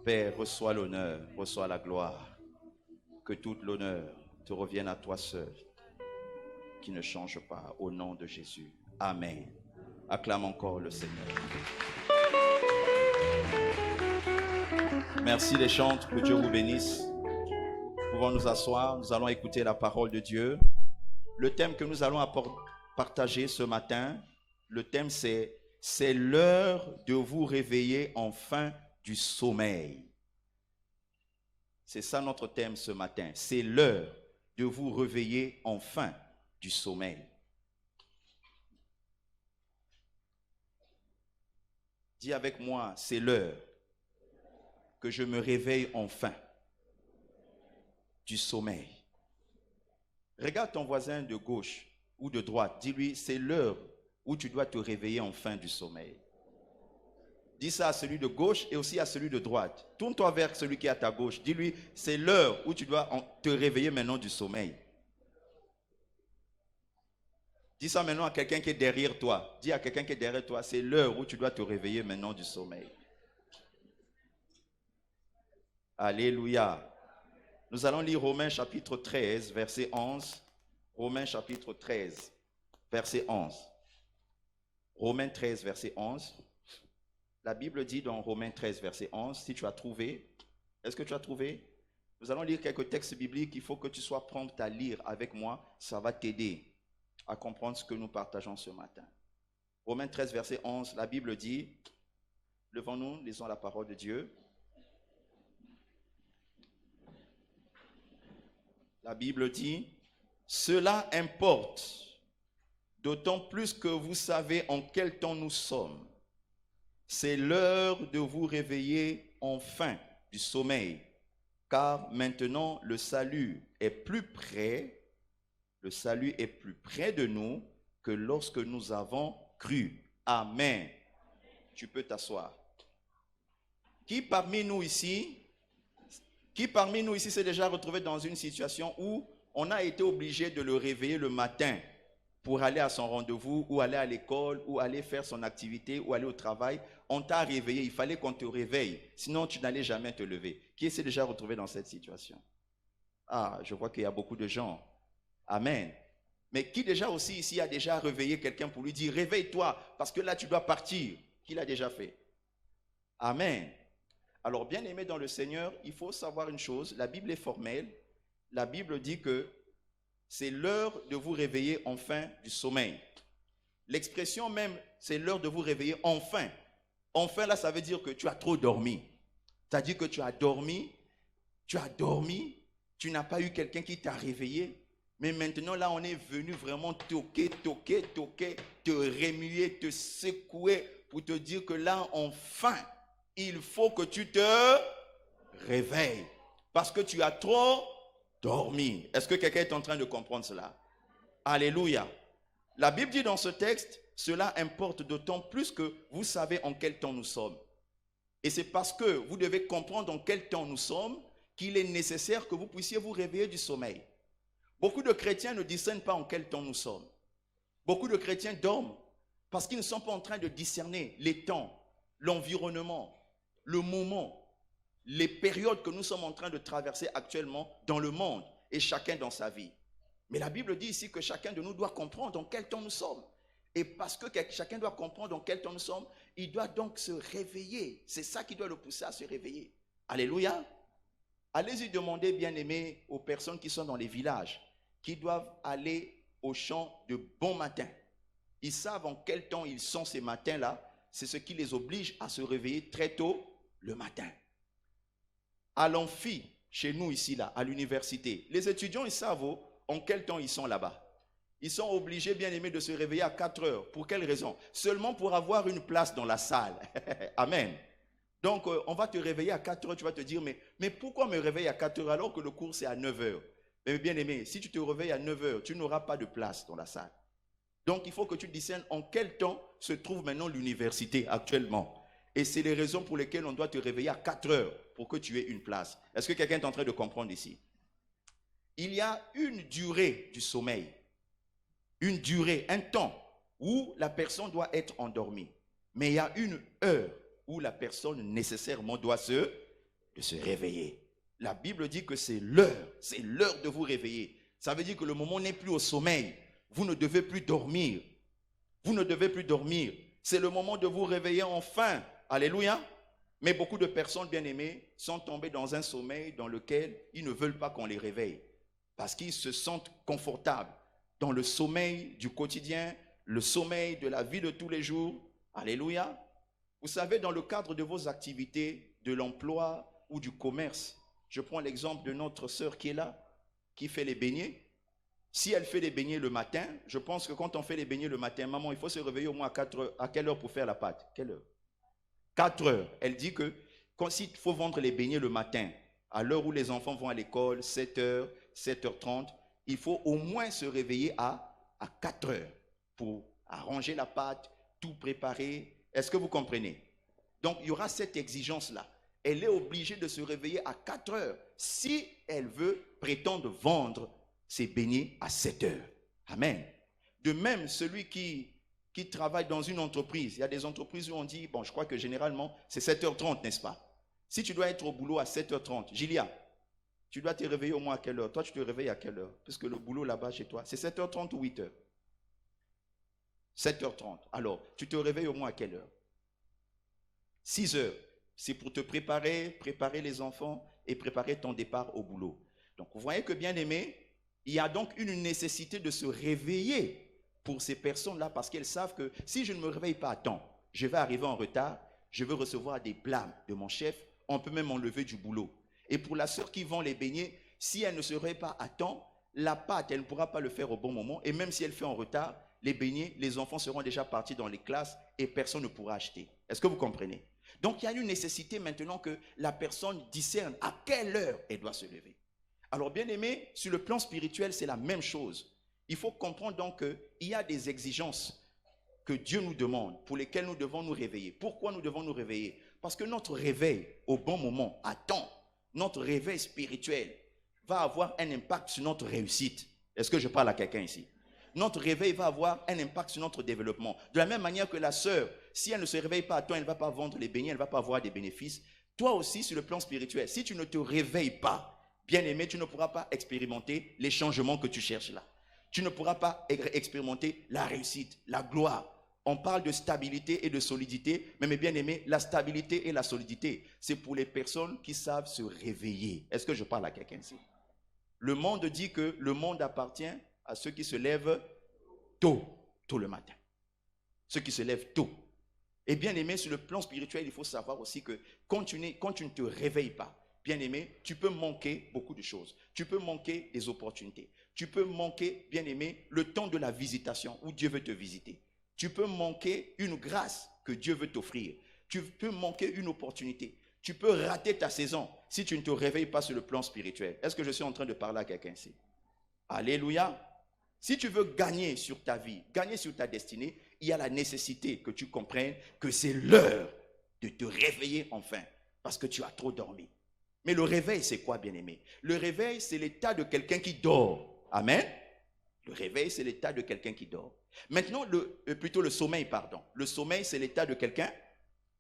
Père, reçois l'honneur, reçois la gloire. Que toute l'honneur te revienne à toi seul, qui ne change pas, au nom de Jésus. Amen. Acclame encore le Seigneur. Merci les chantres, que Dieu vous bénisse. Nous pouvons nous asseoir, nous allons écouter la parole de Dieu. Le thème que nous allons partager ce matin, le thème c'est l'heure de vous réveiller enfin du sommeil. C'est ça notre thème ce matin, c'est l'heure de vous réveiller enfin du sommeil. Dis avec moi, c'est l'heure que je me réveille enfin du sommeil. Regarde ton voisin de gauche ou de droite, dis-lui, c'est l'heure où tu dois te réveiller enfin du sommeil. Dis ça à celui de gauche et aussi à celui de droite. Tourne-toi vers celui qui est à ta gauche, dis-lui, c'est l'heure où tu dois te réveiller maintenant du sommeil. Dis ça maintenant à quelqu'un qui est derrière toi. Dis à quelqu'un qui est derrière toi, c'est l'heure où tu dois te réveiller maintenant du sommeil. Alléluia. Nous allons lire Romains chapitre 13, verset 11. Romains chapitre 13, verset 11. Romains 13, verset 11. La Bible dit dans Romains 13, verset 11, si tu as trouvé, est-ce que tu as trouvé? Nous allons lire quelques textes bibliques, il faut que tu sois prompt à lire avec moi, ça va t'aider à comprendre ce que nous partageons ce matin. Romains 13, verset 11, la Bible dit, levons-nous, lisons la parole de Dieu. La Bible dit, cela importe, d'autant plus que vous savez en quel temps nous sommes. C'est l'heure de vous réveiller enfin du sommeil, car maintenant le salut est plus près. Le salut est plus près de nous que lorsque nous avons cru. Amen. Tu peux t'asseoir. Qui parmi nous ici s'est déjà retrouvé dans une situation où on a été obligé de le réveiller le matin pour aller à son rendez-vous ou aller à l'école ou aller faire son activité ou aller au travail? On t'a réveillé, il fallait qu'on te réveille, sinon tu n'allais jamais te lever. Qui s'est déjà retrouvé dans cette situation? Ah, je vois qu'il y a beaucoup de gens. Amen. Mais qui déjà aussi ici a déjà réveillé quelqu'un pour lui dire, réveille-toi, parce que là tu dois partir? Qui l'a déjà fait? Amen. Alors, bien aimé dans le Seigneur, il faut savoir une chose, la Bible est formelle. La Bible dit que c'est l'heure de vous réveiller enfin du sommeil. L'expression même, c'est l'heure de vous réveiller enfin. Enfin, là, ça veut dire que tu as trop dormi. C'est-à-dire que tu as dormi, tu n'as pas eu quelqu'un qui t'a réveillé. Mais maintenant, là, on est venu vraiment toquer, te remuer, te secouer pour te dire que là, enfin, il faut que tu te réveilles. Parce que tu as trop dormi. Est-ce que quelqu'un est en train de comprendre cela? Alléluia. La Bible dit dans ce texte, cela importe d'autant plus que vous savez en quel temps nous sommes. Et c'est parce que vous devez comprendre en quel temps nous sommes qu'il est nécessaire que vous puissiez vous réveiller du sommeil. Beaucoup de chrétiens ne discernent pas en quel temps nous sommes. Beaucoup de chrétiens dorment parce qu'ils ne sont pas en train de discerner les temps, l'environnement, le moment, les périodes que nous sommes en train de traverser actuellement dans le monde et chacun dans sa vie. Mais la Bible dit ici que chacun de nous doit comprendre en quel temps nous sommes. Et parce que chacun doit comprendre en quel temps nous sommes, il doit donc se réveiller. C'est ça qui doit le pousser à se réveiller. Alléluia. Allez-y demander, bien aimés, aux personnes qui sont dans les villages, qui doivent aller au champ de bon matin. Ils savent en quel temps ils sont ces matins-là. C'est ce qui les oblige à se réveiller très tôt le matin. À l'amphi, chez nous ici, là, à l'université, les étudiants, ils savent en quel temps ils sont là-bas. Ils sont obligés, bien aimés, de se réveiller à 4 heures. Pour quelle raison? Seulement pour avoir une place dans la salle. Amen. Donc, on va te réveiller à 4 heures. Tu vas te dire, mais pourquoi me réveiller à 4 heures alors que le cours c'est à 9 heures? Mais bien aimé, si tu te réveilles à 9 heures, tu n'auras pas de place dans la salle. Donc, il faut que tu discernes en quel temps se trouve maintenant l'université actuellement. Et c'est les raisons pour lesquelles on doit te réveiller à 4 heures pour que tu aies une place. Est-ce que quelqu'un est en train de comprendre ici? Il y a une durée du sommeil, une durée, un temps où la personne doit être endormie. Mais il y a une heure où la personne nécessairement doit se de se réveiller. La Bible dit que c'est l'heure de vous réveiller. Ça veut dire que le moment n'est plus au sommeil. Vous ne devez plus dormir. Vous ne devez plus dormir. C'est le moment de vous réveiller enfin. Alléluia. Mais beaucoup de personnes, bien-aimées, sont tombées dans un sommeil dans lequel ils ne veulent pas qu'on les réveille. Parce qu'ils se sentent confortables dans le sommeil du quotidien, le sommeil de la vie de tous les jours. Alléluia. Vous savez, dans le cadre de vos activités, de l'emploi ou du commerce, je prends l'exemple de notre sœur qui est là, qui fait les beignets. Si elle fait les beignets le matin, je pense que quand on fait les beignets le matin, maman, il faut se réveiller au moins à 4 heures. À quelle heure pour faire la pâte? Quelle heure? 4 heures. Elle dit que s'il faut vendre les beignets le matin, à l'heure où les enfants vont à l'école, 7 heures, 7h30, il faut au moins se réveiller à 4 heures pour arranger la pâte, tout préparer. Est-ce que vous comprenez? Donc, il y aura cette exigence-là. Elle est obligée de se réveiller à 4 heures si elle veut prétendre vendre ses beignets à 7 heures. Amen. De même, celui qui travaille dans une entreprise, il y a des entreprises où on dit, bon, je crois que généralement, c'est 7h30, n'est-ce pas? Si tu dois être au boulot à 7h30, Gilia, tu dois te réveiller au moins à quelle heure? Toi, tu te réveilles à quelle heure? Parce que le boulot là-bas chez toi, c'est 7h30 ou 8h? 7h30. Alors, tu te réveilles au moins à quelle heure? 6 heures. C'est pour te préparer les enfants et préparer ton départ au boulot. Donc, vous voyez que, bien aimé, il y a donc une nécessité de se réveiller pour ces personnes-là parce qu'elles savent que si je ne me réveille pas à temps, je vais arriver en retard, je vais recevoir des blâmes de mon chef, on peut même m'enlever du boulot. Et pour la sœur qui vend les beignets, si elle ne se réveille pas à temps, la pâte, elle ne pourra pas le faire au bon moment. Et même si elle fait en retard, les beignets, les enfants seront déjà partis dans les classes et personne ne pourra acheter. Est-ce que vous comprenez? Donc, il y a une nécessité maintenant que la personne discerne à quelle heure elle doit se lever. Alors, bien aimé, sur le plan spirituel, c'est la même chose. Il faut comprendre donc qu'il y a des exigences que Dieu nous demande, pour lesquelles nous devons nous réveiller. Pourquoi nous devons nous réveiller? Parce que notre réveil, au bon moment, à temps, notre réveil spirituel, va avoir un impact sur notre réussite. Est-ce que je parle à quelqu'un ici? Notre réveil va avoir un impact sur notre développement. De la même manière que la sœur, si elle ne se réveille pas à temps, elle ne va pas vendre les beignets, elle ne va pas avoir des bénéfices. Toi aussi, sur le plan spirituel, si tu ne te réveilles pas, bien aimé, tu ne pourras pas expérimenter les changements que tu cherches là. Tu ne pourras pas expérimenter la réussite, la gloire. On parle de stabilité et de solidité, mais mes bien-aimés, la stabilité et la solidité, c'est pour les personnes qui savent se réveiller. Est-ce que je parle à quelqu'un ici? Le monde dit que le monde appartient à ceux qui se lèvent tôt le matin. Ceux qui se lèvent tôt. Et bien aimé, sur le plan spirituel, il faut savoir aussi que quand tu ne te réveilles pas, bien aimé, tu peux manquer beaucoup de choses. Tu peux manquer des opportunités. Tu peux manquer, bien aimé, le temps de la visitation où Dieu veut te visiter. Tu peux manquer une grâce que Dieu veut t'offrir. Tu peux manquer une opportunité. Tu peux rater ta saison si tu ne te réveilles pas sur le plan spirituel. Est-ce que je suis en train de parler à quelqu'un ici? Alléluia. Si tu veux gagner sur ta vie, gagner sur ta destinée, il y a la nécessité que tu comprennes que c'est l'heure de te réveiller enfin parce que tu as trop dormi. Mais le réveil, c'est quoi, bien-aimé? Le réveil, c'est l'état de quelqu'un qui dort. Amen. Le réveil, c'est l'état de quelqu'un qui dort. Maintenant, plutôt le sommeil, pardon. Le sommeil, c'est l'état de quelqu'un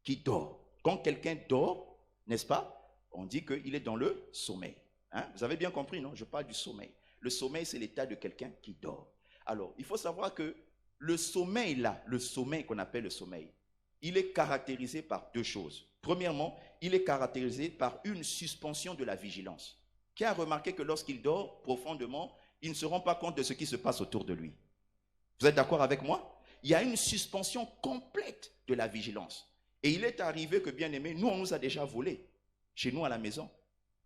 qui dort. Quand quelqu'un dort, n'est-ce pas? On dit qu'il est dans le sommeil. Hein? Vous avez bien compris, non? Je parle du sommeil. Le sommeil, c'est l'état de quelqu'un qui dort. Alors, il faut savoir que le sommeil là, le sommeil qu'on appelle le sommeil, il est caractérisé par deux choses. Premièrement, il est caractérisé par une suspension de la vigilance. Qui a remarqué que lorsqu'il dort profondément, il ne se rend pas compte de ce qui se passe autour de lui. Vous êtes d'accord avec moi? Il y a une suspension complète de la vigilance. Et il est arrivé que, bien aimé, nous, on nous a déjà volé chez nous à la maison.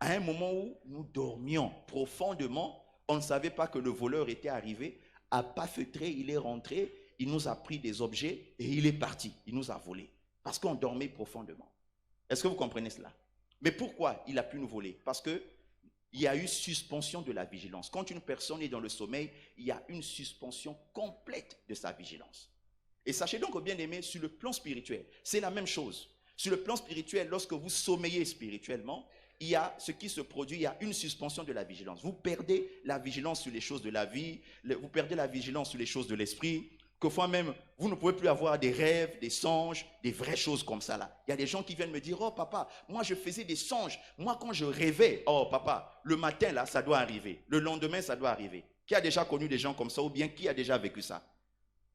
À un moment où nous dormions profondément, on ne savait pas que le voleur était arrivé. À pas feutré, il est rentré, il nous a pris des objets et il est parti. Il nous a volés parce qu'on dormait profondément. Est-ce que vous comprenez cela? Mais pourquoi il a pu nous voler? Parce qu'il y a eu suspension de la vigilance. Quand une personne est dans le sommeil, il y a une suspension complète de sa vigilance. Et sachez donc, bien aimé, sur le plan spirituel, c'est la même chose. Sur le plan spirituel, lorsque vous sommeillez spirituellement, il y a ce qui se produit, il y a une suspension de la vigilance. Vous perdez la vigilance sur les choses de la vie, vous perdez la vigilance sur les choses de l'esprit, Quelquefois même, vous ne pouvez plus avoir des rêves, des songes, des vraies choses comme ça là. Il y a des gens qui viennent me dire, oh papa, moi je faisais des songes. Moi quand je rêvais, oh papa, le matin là, ça doit arriver. Le lendemain, ça doit arriver. Qui a déjà connu des gens comme ça ou bien qui a déjà vécu ça?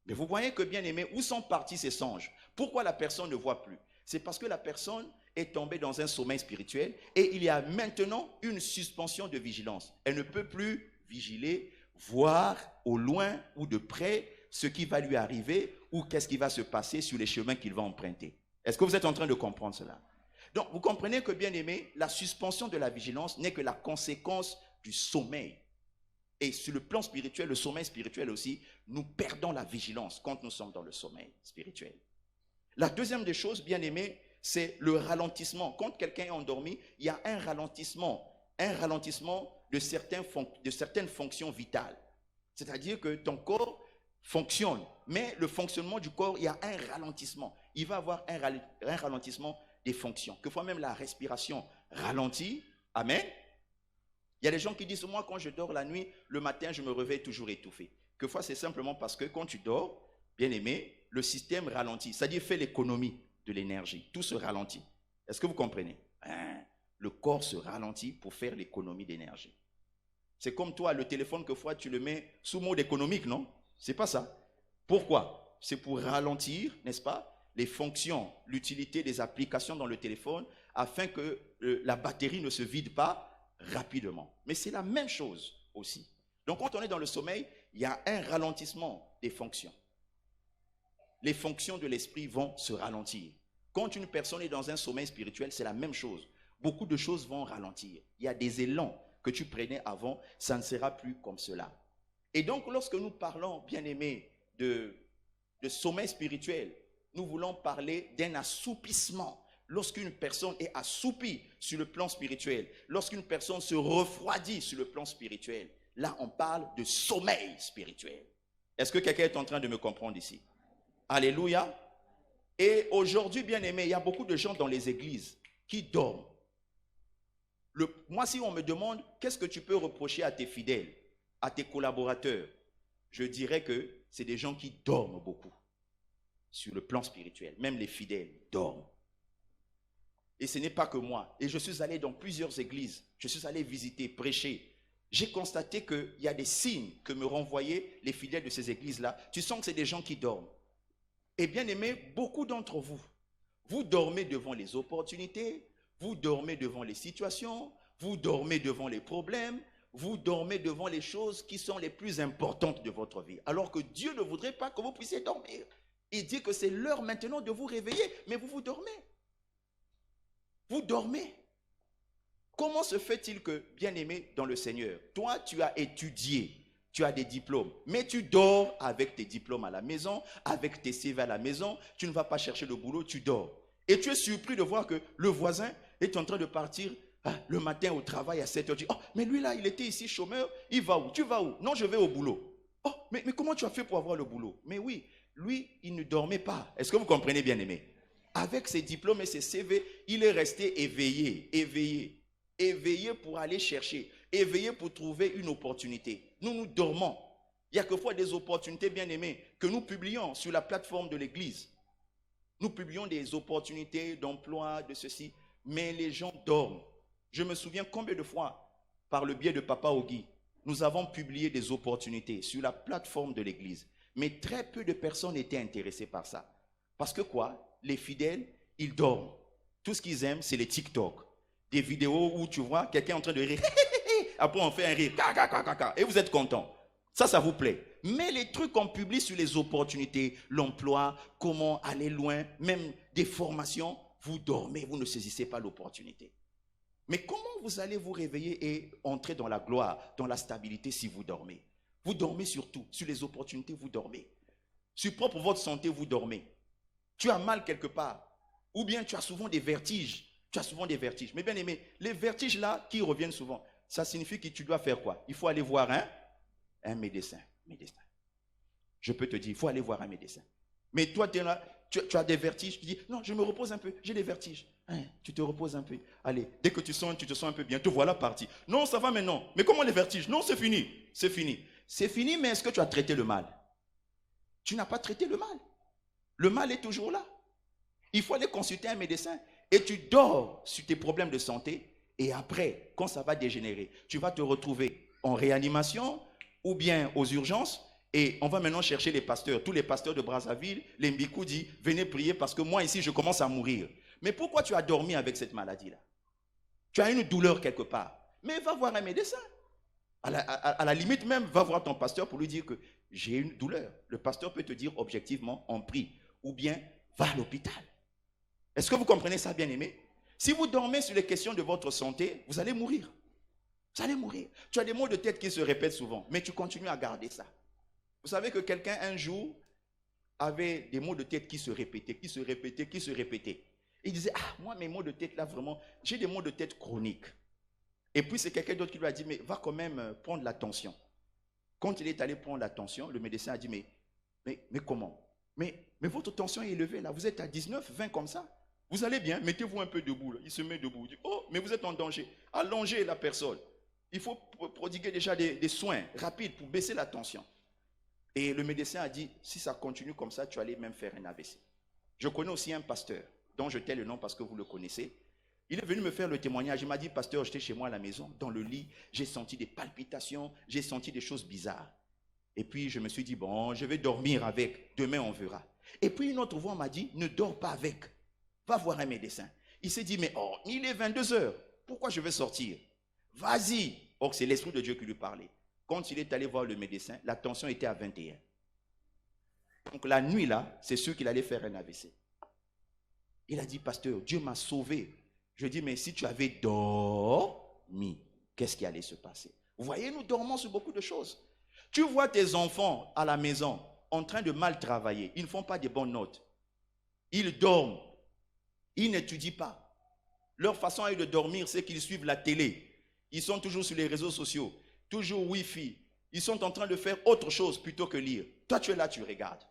Mais vous voyez que bien aimé, où sont partis ces songes? Pourquoi la personne ne voit plus? C'est parce que la personne est tombée dans un sommeil spirituel et il y a maintenant une suspension de vigilance. Elle ne peut plus vigiler, voir au loin ou de près ce qui va lui arriver ou qu'est-ce qui va se passer sur les chemins qu'il va emprunter. Est-ce que vous êtes en train de comprendre cela? Donc, vous comprenez que, bien aimé, la suspension de la vigilance n'est que la conséquence du sommeil. Et sur le plan spirituel, le sommeil spirituel aussi, nous perdons la vigilance quand nous sommes dans le sommeil spirituel. La deuxième des choses, bien aimé, c'est le ralentissement. Quand quelqu'un est endormi, il y a un ralentissement de certaines fonctions vitales. C'est-à-dire que ton corps fonctionne, mais le fonctionnement du corps, il y a un ralentissement. Il va avoir un ralentissement des fonctions. Quelquefois même la respiration ralentit. Amen. Il y a des gens qui disent, moi quand je dors la nuit, le matin je me réveille toujours étouffé. Quelquefois c'est simplement parce que quand tu dors, bien aimé, le système ralentit. C'est-à-dire fait l'économie de l'énergie. Tout se ralentit. Est-ce que vous comprenez? Le corps se ralentit pour faire l'économie d'énergie. C'est comme toi, le téléphone, quelquefois tu le mets sous mode économique, non? C'est pas ça. Pourquoi? C'est pour ralentir, n'est-ce pas, les fonctions, l'utilité des applications dans le téléphone, afin que la batterie ne se vide pas rapidement. Mais c'est la même chose aussi. Donc quand on est dans le sommeil, il y a un ralentissement des fonctions. Les fonctions de l'esprit vont se ralentir. Quand une personne est dans un sommeil spirituel, c'est la même chose. Beaucoup de choses vont ralentir. Il y a des élans que tu prenais avant, ça ne sera plus comme cela. Et donc, lorsque nous parlons, bien aimé, de sommeil spirituel, nous voulons parler d'un assoupissement. Lorsqu'une personne est assoupie sur le plan spirituel, lorsqu'une personne se refroidit sur le plan spirituel, là, on parle de sommeil spirituel. Est-ce que quelqu'un est en train de me comprendre ici? Alléluia. Et aujourd'hui, bien aimé, il y a beaucoup de gens dans les églises qui dorment. Moi, si on me demande, qu'est-ce que tu peux reprocher à tes fidèles, à tes collaborateurs, je dirais que c'est des gens qui dorment beaucoup sur le plan spirituel. Même les fidèles dorment. Et ce n'est pas que moi. Et je suis allé dans plusieurs églises. Je suis allé visiter, prêcher. J'ai constaté qu'il y a des signes que me renvoyaient les fidèles de ces églises-là. Tu sens que c'est des gens qui dorment. Et bien aimé, beaucoup d'entre vous, vous dormez devant les opportunités, vous dormez devant les situations, vous dormez devant les problèmes, vous dormez devant les choses qui sont les plus importantes de votre vie. Alors que Dieu ne voudrait pas que vous puissiez dormir. Il dit que c'est l'heure maintenant de vous réveiller, mais vous dormez. Vous dormez. Comment se fait-il que, bien-aimé dans le Seigneur, toi tu as étudié, tu as des diplômes, mais tu dors avec tes diplômes à la maison, avec tes CV à la maison, tu ne vas pas chercher le boulot, tu dors. Et tu es surpris de voir que le voisin est en train de partir le matin au travail à 7h. Tu dis, oh, mais lui là, il était ici chômeur, il va où? Tu vas où? Non, je vais au boulot. Oh, mais comment tu as fait pour avoir le boulot? Mais oui, lui, il ne dormait pas. Est-ce que vous comprenez, bien aimé? Avec ses diplômes et ses CV, il est resté éveillé pour aller chercher, éveillé pour trouver une opportunité. Nous dormons. Il y a quelquefois des opportunités, bien aimées, que nous publions sur la plateforme de l'église. Nous publions des opportunités d'emploi, de ceci, mais les gens dorment. Je me souviens combien de fois, par le biais de Papa Ogi, nous avons publié des opportunités sur la plateforme de l'église. Mais très peu de personnes étaient intéressées par ça. Parce que quoi? Les fidèles, ils dorment. Tout ce qu'ils aiment, c'est les TikTok. Des vidéos où tu vois quelqu'un en train de rire. Après, on fait un rire. Et vous êtes content. Ça vous plaît. Mais les trucs qu'on publie sur les opportunités, l'emploi, comment aller loin, même des formations, vous dormez, vous ne saisissez pas l'opportunité. Mais comment vous allez vous réveiller et entrer dans la gloire, dans la stabilité si vous dormez? Vous dormez surtout. Sur les opportunités, vous dormez. Sur propre votre santé, vous dormez. Tu as mal quelque part. Ou bien tu as souvent des vertiges. Mais bien aimé, les vertiges là qui reviennent souvent, ça signifie que tu dois faire quoi? Il faut aller voir un médecin. Je peux te dire, il faut aller voir un médecin. Mais toi, tu es là, tu as des vertiges, tu dis, non, je me repose un peu, j'ai des vertiges. Tu te reposes un peu. Allez, dès que tu te sens un peu bien, te voilà parti. Non, ça va maintenant. Mais comment les vertiges? Non, c'est fini. C'est fini, mais est-ce que tu as traité le mal? Tu n'as pas traité le mal. Le mal est toujours là. Il faut aller consulter un médecin. Et tu dors sur tes problèmes de santé. Et après, quand ça va dégénérer, tu vas te retrouver en réanimation ou bien aux urgences. Et on va maintenant chercher les pasteurs. Tous les pasteurs de Brazzaville, les Mbikou disent, venez prier parce que moi ici, je commence à mourir. Mais pourquoi tu as dormi avec cette maladie-là? Tu as une douleur quelque part. Mais va voir un médecin. À la limite même, va voir ton pasteur pour lui dire que j'ai une douleur. Le pasteur peut te dire objectivement, on prie. Ou bien, va à l'hôpital. Est-ce que vous comprenez ça, bien-aimé? Si vous dormez sur les questions de votre santé, vous allez mourir. Vous allez mourir. Tu as des maux de tête qui se répètent souvent, mais tu continues à garder ça. Vous savez que quelqu'un un jour avait des maux de tête qui se répétaient, qui se répétaient, qui se répétaient. Il disait, ah, moi mes maux de tête là vraiment, j'ai des maux de tête chroniques. Et puis c'est quelqu'un d'autre qui lui a dit, mais va quand même prendre la tension. Quand il est allé prendre la tension, le médecin a dit, mais comment? Mais votre tension est élevée là, vous êtes à 19, 20 comme ça. Vous allez bien, mettez-vous un peu debout. Là. Il se met debout. Il dit, oh, mais vous êtes en danger. Allongez la personne. Il faut prodiguer déjà des soins rapides pour baisser la tension. Et le médecin a dit, si ça continue comme ça, tu allais même faire un AVC. Je connais aussi un pasteur, dont je tais le nom parce que vous le connaissez. Il est venu me faire le témoignage. Il m'a dit, pasteur, j'étais chez moi à la maison, dans le lit, j'ai senti des palpitations, j'ai senti des choses bizarres. Et puis je me suis dit, bon, je vais dormir avec, demain on verra. Et puis une autre voix m'a dit, ne dors pas avec, va voir un médecin. Il s'est dit, mais oh, il est 22 heures, pourquoi je vais sortir? Vas-y. Or, c'est l'Esprit de Dieu qui lui parlait. Quand il est allé voir le médecin, la tension était à 21. Donc la nuit là, c'est sûr qu'il allait faire un AVC. Il a dit, pasteur, Dieu m'a sauvé. Je dis, mais si tu avais dormi, qu'est-ce qui allait se passer? Vous voyez, nous dormons sur beaucoup de choses. Tu vois tes enfants à la maison en train de mal travailler. Ils ne font pas de bonnes notes. Ils dorment. Ils n'étudient pas. Leur façon à eux de dormir, c'est qu'ils suivent la télé. Ils sont toujours sur les réseaux sociaux. Toujours Wi-Fi. Ils sont en train de faire autre chose plutôt que lire. Toi, tu es là, tu regardes.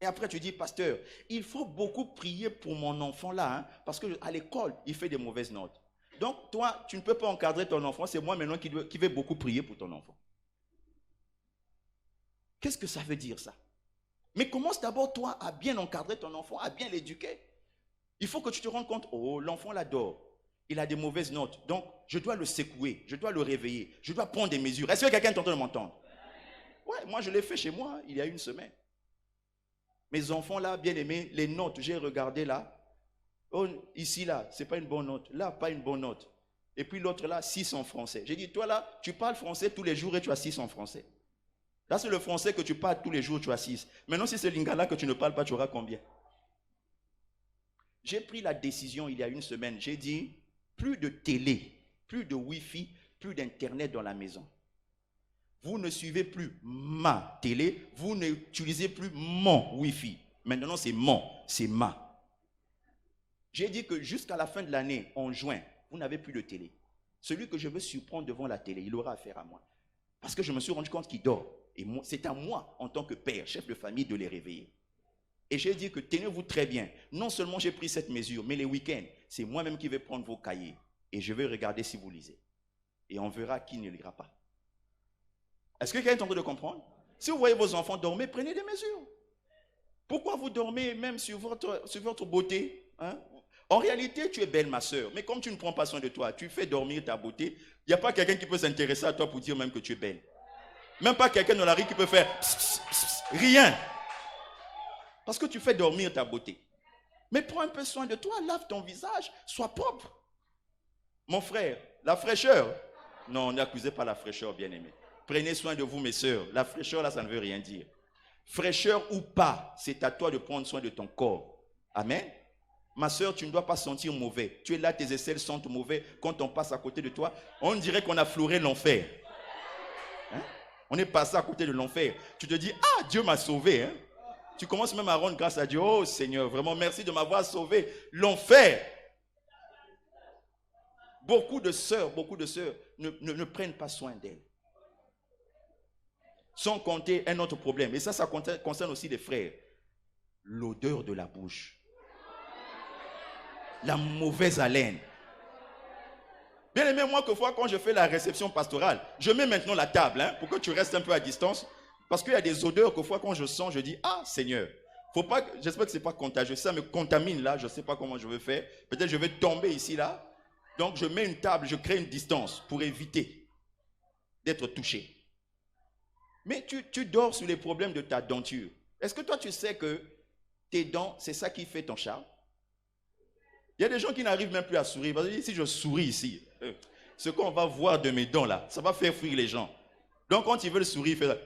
Et après, tu dis, pasteur, il faut beaucoup prier pour mon enfant là, hein, parce qu'à l'école, il fait des mauvaises notes. Donc, toi, tu ne peux pas encadrer ton enfant. C'est moi maintenant qui vais beaucoup prier pour ton enfant. Qu'est-ce que ça veut dire ça? Mais commence d'abord, toi, à bien encadrer ton enfant, à bien l'éduquer. Il faut que tu te rendes compte, oh, l'enfant l'adore. Il a des mauvaises notes. Donc, je dois le secouer, je dois le réveiller, je dois prendre des mesures. Est-ce que quelqu'un est en train de m'entendre? Ouais, moi, je l'ai fait chez moi il y a une semaine. Mes enfants là, bien aimés, les notes, j'ai regardé là. Oh, ici là, c'est pas une bonne note. Là, pas une bonne note. Et puis l'autre là, 6 en français. J'ai dit, toi là, tu parles français tous les jours et tu as 6 en français. Là, c'est le français que tu parles tous les jours, tu as 6. Maintenant, si c'est lingala que tu ne parles pas, tu auras combien? J'ai pris la décision il y a une semaine. J'ai dit, plus de télé, plus de Wi-Fi, plus d'internet dans la maison. Vous ne suivez plus ma télé, vous n'utilisez plus mon Wi-Fi. Maintenant, c'est mon, c'est ma. J'ai dit que jusqu'à la fin de l'année, en juin, vous n'avez plus de télé. Celui que je veux surprendre devant la télé, il aura affaire à moi. Parce que je me suis rendu compte qu'il dort. Et c'est à moi, en tant que père, chef de famille, de les réveiller. Et j'ai dit que tenez-vous très bien. Non seulement j'ai pris cette mesure, mais les week-ends, c'est moi-même qui vais prendre vos cahiers. Et je vais regarder si vous lisez. Et on verra qui ne lira pas. Est-ce que quelqu'un est en train de comprendre? Si vous voyez vos enfants dormir, prenez des mesures. Pourquoi vous dormez même sur votre beauté, hein? En réalité, tu es belle, ma soeur. Mais comme tu ne prends pas soin de toi, tu fais dormir ta beauté. Il n'y a pas quelqu'un qui peut s'intéresser à toi pour dire même que tu es belle. Même pas quelqu'un dans la rue qui peut faire pss, pss, pss, rien. Parce que tu fais dormir ta beauté. Mais prends un peu soin de toi, lave ton visage, sois propre. Mon frère, la fraîcheur. Non, n'accusez pas la fraîcheur, bien-aimé. Prenez soin de vous, mes soeurs. La fraîcheur, là, ça ne veut rien dire. Fraîcheur ou pas, c'est à toi de prendre soin de ton corps. Amen. Ma soeur, tu ne dois pas sentir mauvais. Tu es là, tes aisselles sentent mauvais. Quand on passe à côté de toi, on dirait qu'on a fleuré l'enfer. Hein? On est passé à côté de l'enfer. Tu te dis, ah, Dieu m'a sauvé. Hein? Tu commences même à rendre grâce à Dieu. Oh Seigneur, vraiment merci de m'avoir sauvé. L'enfer. Beaucoup de sœurs ne prennent pas soin d'elles. Sans compter un autre problème. Et ça concerne aussi les frères. L'odeur de la bouche. La mauvaise haleine. Bien aimé, moi, quelquefois, quand je fais la réception pastorale, je mets maintenant la table, hein, pour que tu restes un peu à distance. Parce qu'il y a des odeurs que fois quand je sens, je dis, ah Seigneur, faut pas, j'espère que ce n'est pas contagieux. Ça me contamine là, je ne sais pas comment je vais faire. Peut-être je vais tomber ici là. Donc je mets une table, je crée une distance pour éviter d'être touché. Mais tu dors sur les problèmes de ta denture. Est-ce que toi tu sais que tes dents, c'est ça qui fait ton charme? Il y a des gens qui n'arrivent même plus à sourire. Parce que si je souris ici, ce qu'on va voir de mes dents là, ça va faire fuir les gens. Donc quand ils veulent sourire, ils font ça.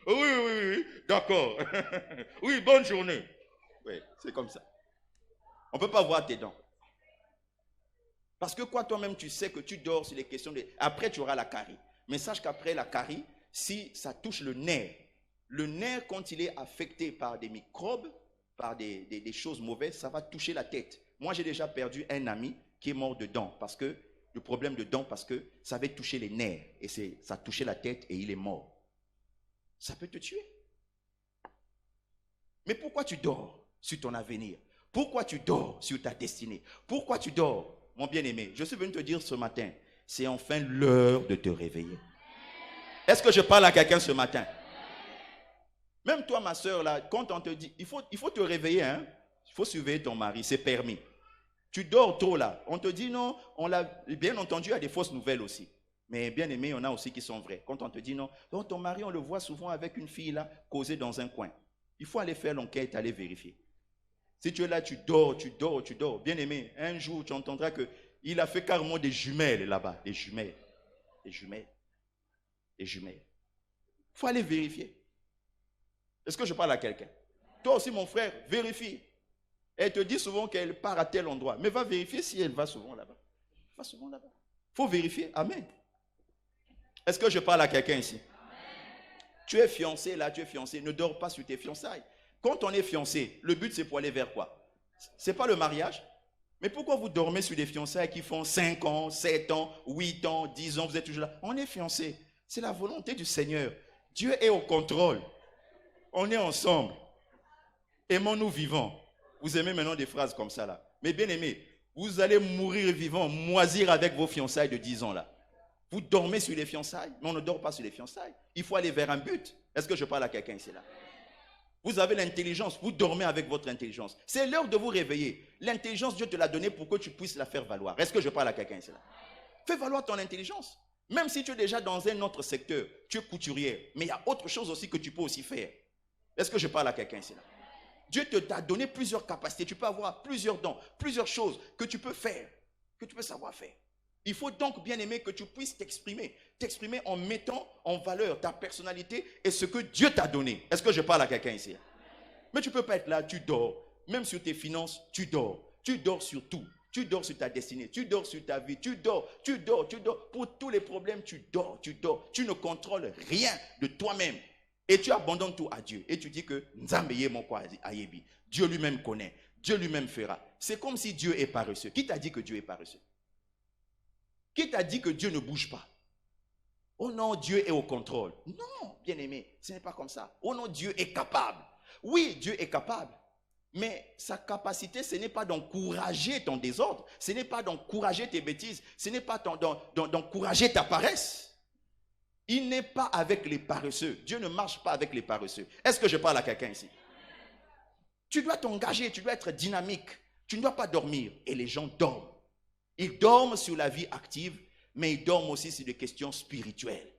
Oui, d'accord. Oui, bonne journée. Oui, c'est comme ça. On ne peut pas voir tes dents. Parce que quoi, toi-même, tu sais que tu dors sur les questions de... Après, tu auras la carie. Mais sache qu'après la carie, si ça touche le nerf, quand il est affecté par des microbes, par des choses mauvaises, ça va toucher la tête. Moi, j'ai déjà perdu un ami qui est mort de dents, parce que le problème de dents, parce que ça avait touché les nerfs, et ça a touché la tête et il est mort. Ça peut te tuer. Mais pourquoi tu dors sur ton avenir? Pourquoi tu dors sur ta destinée? Pourquoi tu dors, mon bien-aimé? Je suis venu te dire ce matin, c'est enfin l'heure de te réveiller. Est-ce que je parle à quelqu'un ce matin? Même toi, ma soeur, là, quand on te dit, il faut te réveiller, hein? Il faut surveiller ton mari, c'est permis. Tu dors trop là. On te dit non, bien entendu, il y a des fausses nouvelles aussi. Mais bien aimé, il y en a aussi qui sont vraies. Quand on te dit non, donc ton mari, on le voit souvent avec une fille là, causée dans un coin. Il faut aller faire l'enquête, aller vérifier. Si tu es là, tu dors. Bien aimé, un jour, tu entendras qu'il a fait carrément des jumelles là-bas. Des jumelles. Il faut aller vérifier. Est-ce que je parle à quelqu'un? Toi aussi, mon frère, vérifie. Elle te dit souvent qu'elle part à tel endroit. Mais va vérifier si elle va souvent là-bas. Il faut vérifier. Amen. Est-ce que je parle à quelqu'un ici? Amen. Tu es fiancé là, ne dors pas sur tes fiançailles. Quand on est fiancé, le but c'est pour aller vers quoi? C'est pas le mariage. Mais pourquoi vous dormez sur des fiançailles qui font 5 ans, 7 ans, 8 ans, 10 ans, vous êtes toujours là? On est fiancé. C'est la volonté du Seigneur. Dieu est au contrôle. On est ensemble. Aimons-nous vivants. Vous aimez maintenant des phrases comme ça là. Mais bien aimé, vous allez mourir vivant, moisir avec vos fiançailles de 10 ans là. Vous dormez sur les fiançailles, mais on ne dort pas sur les fiançailles. Il faut aller vers un but. Est-ce que je parle à quelqu'un ici là? Vous avez l'intelligence, vous dormez avec votre intelligence. C'est l'heure de vous réveiller. L'intelligence, Dieu te l'a donnée pour que tu puisses la faire valoir. Est-ce que je parle à quelqu'un ici là? Fais valoir ton intelligence. Même si tu es déjà dans un autre secteur, tu es couturière, mais il y a autre chose aussi que tu peux aussi faire. Est-ce que je parle à quelqu'un ici là? Dieu t'a donné plusieurs capacités. Tu peux avoir plusieurs dons, plusieurs choses que tu peux faire, que tu peux savoir faire. Il faut donc, bien aimé, que tu puisses t'exprimer en mettant en valeur ta personnalité et ce que Dieu t'a donné. Est-ce que je parle à quelqu'un ici? Mais tu ne peux pas être là, tu dors. Même sur tes finances, tu dors. Tu dors sur tout. Tu dors sur ta destinée. Tu dors sur ta vie. Tu dors. Pour tous les problèmes, tu dors. Tu ne contrôles rien de toi-même. Et tu abandonnes tout à Dieu. Et tu dis que Dieu lui-même connaît. Dieu lui-même fera. C'est comme si Dieu est paresseux. Qui t'a dit que Dieu est paresseux? Qui t'a dit que Dieu ne bouge pas? Oh non, Dieu est au contrôle. Non, bien aimé, ce n'est pas comme ça. Oh non, Dieu est capable. Oui, Dieu est capable. Mais sa capacité, ce n'est pas d'encourager ton désordre. Ce n'est pas d'encourager tes bêtises. Ce n'est pas d'encourager ta paresse. Il n'est pas avec les paresseux. Dieu ne marche pas avec les paresseux. Est-ce que je parle à quelqu'un ici? Tu dois t'engager, tu dois être dynamique. Tu ne dois pas dormir. Et les gens dorment. Ils dorment sur la vie active, mais ils dorment aussi sur des questions spirituelles.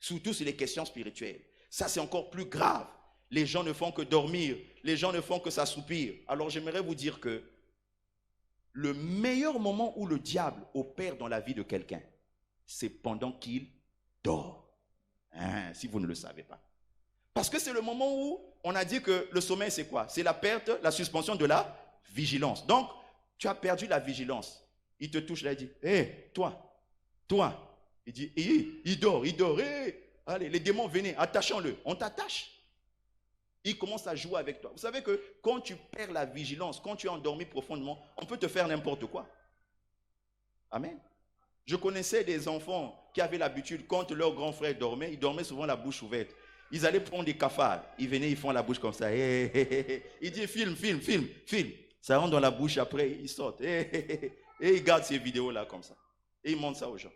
Surtout sur les questions spirituelles. Ça, c'est encore plus grave. Les gens ne font que dormir. Les gens ne font que s'assoupir. Alors, j'aimerais vous dire que le meilleur moment où le diable opère dans la vie de quelqu'un, c'est pendant qu'il dort. Hein, si vous ne le savez pas. Parce que c'est le moment où on a dit que le sommeil, c'est quoi? C'est la perte, la suspension de la vigilance. Donc, tu as perdu la vigilance. Il te touche là, il dit, hé, toi. Il dit, il dort, allez, les démons, venez, attachons-le. On t'attache. Il commence à jouer avec toi. Vous savez que quand tu perds la vigilance, quand tu es endormi profondément, on peut te faire n'importe quoi. Amen. Je connaissais des enfants qui avaient l'habitude, quand leur grand frère dormait, ils dormaient souvent la bouche ouverte. Ils allaient prendre des cafards. Ils venaient, ils font la bouche comme ça. Il dit, filme. Ça rentre dans la bouche, après, ils sortent. Et ils gardent ces vidéos-là comme ça. Et ils montrent ça aux gens.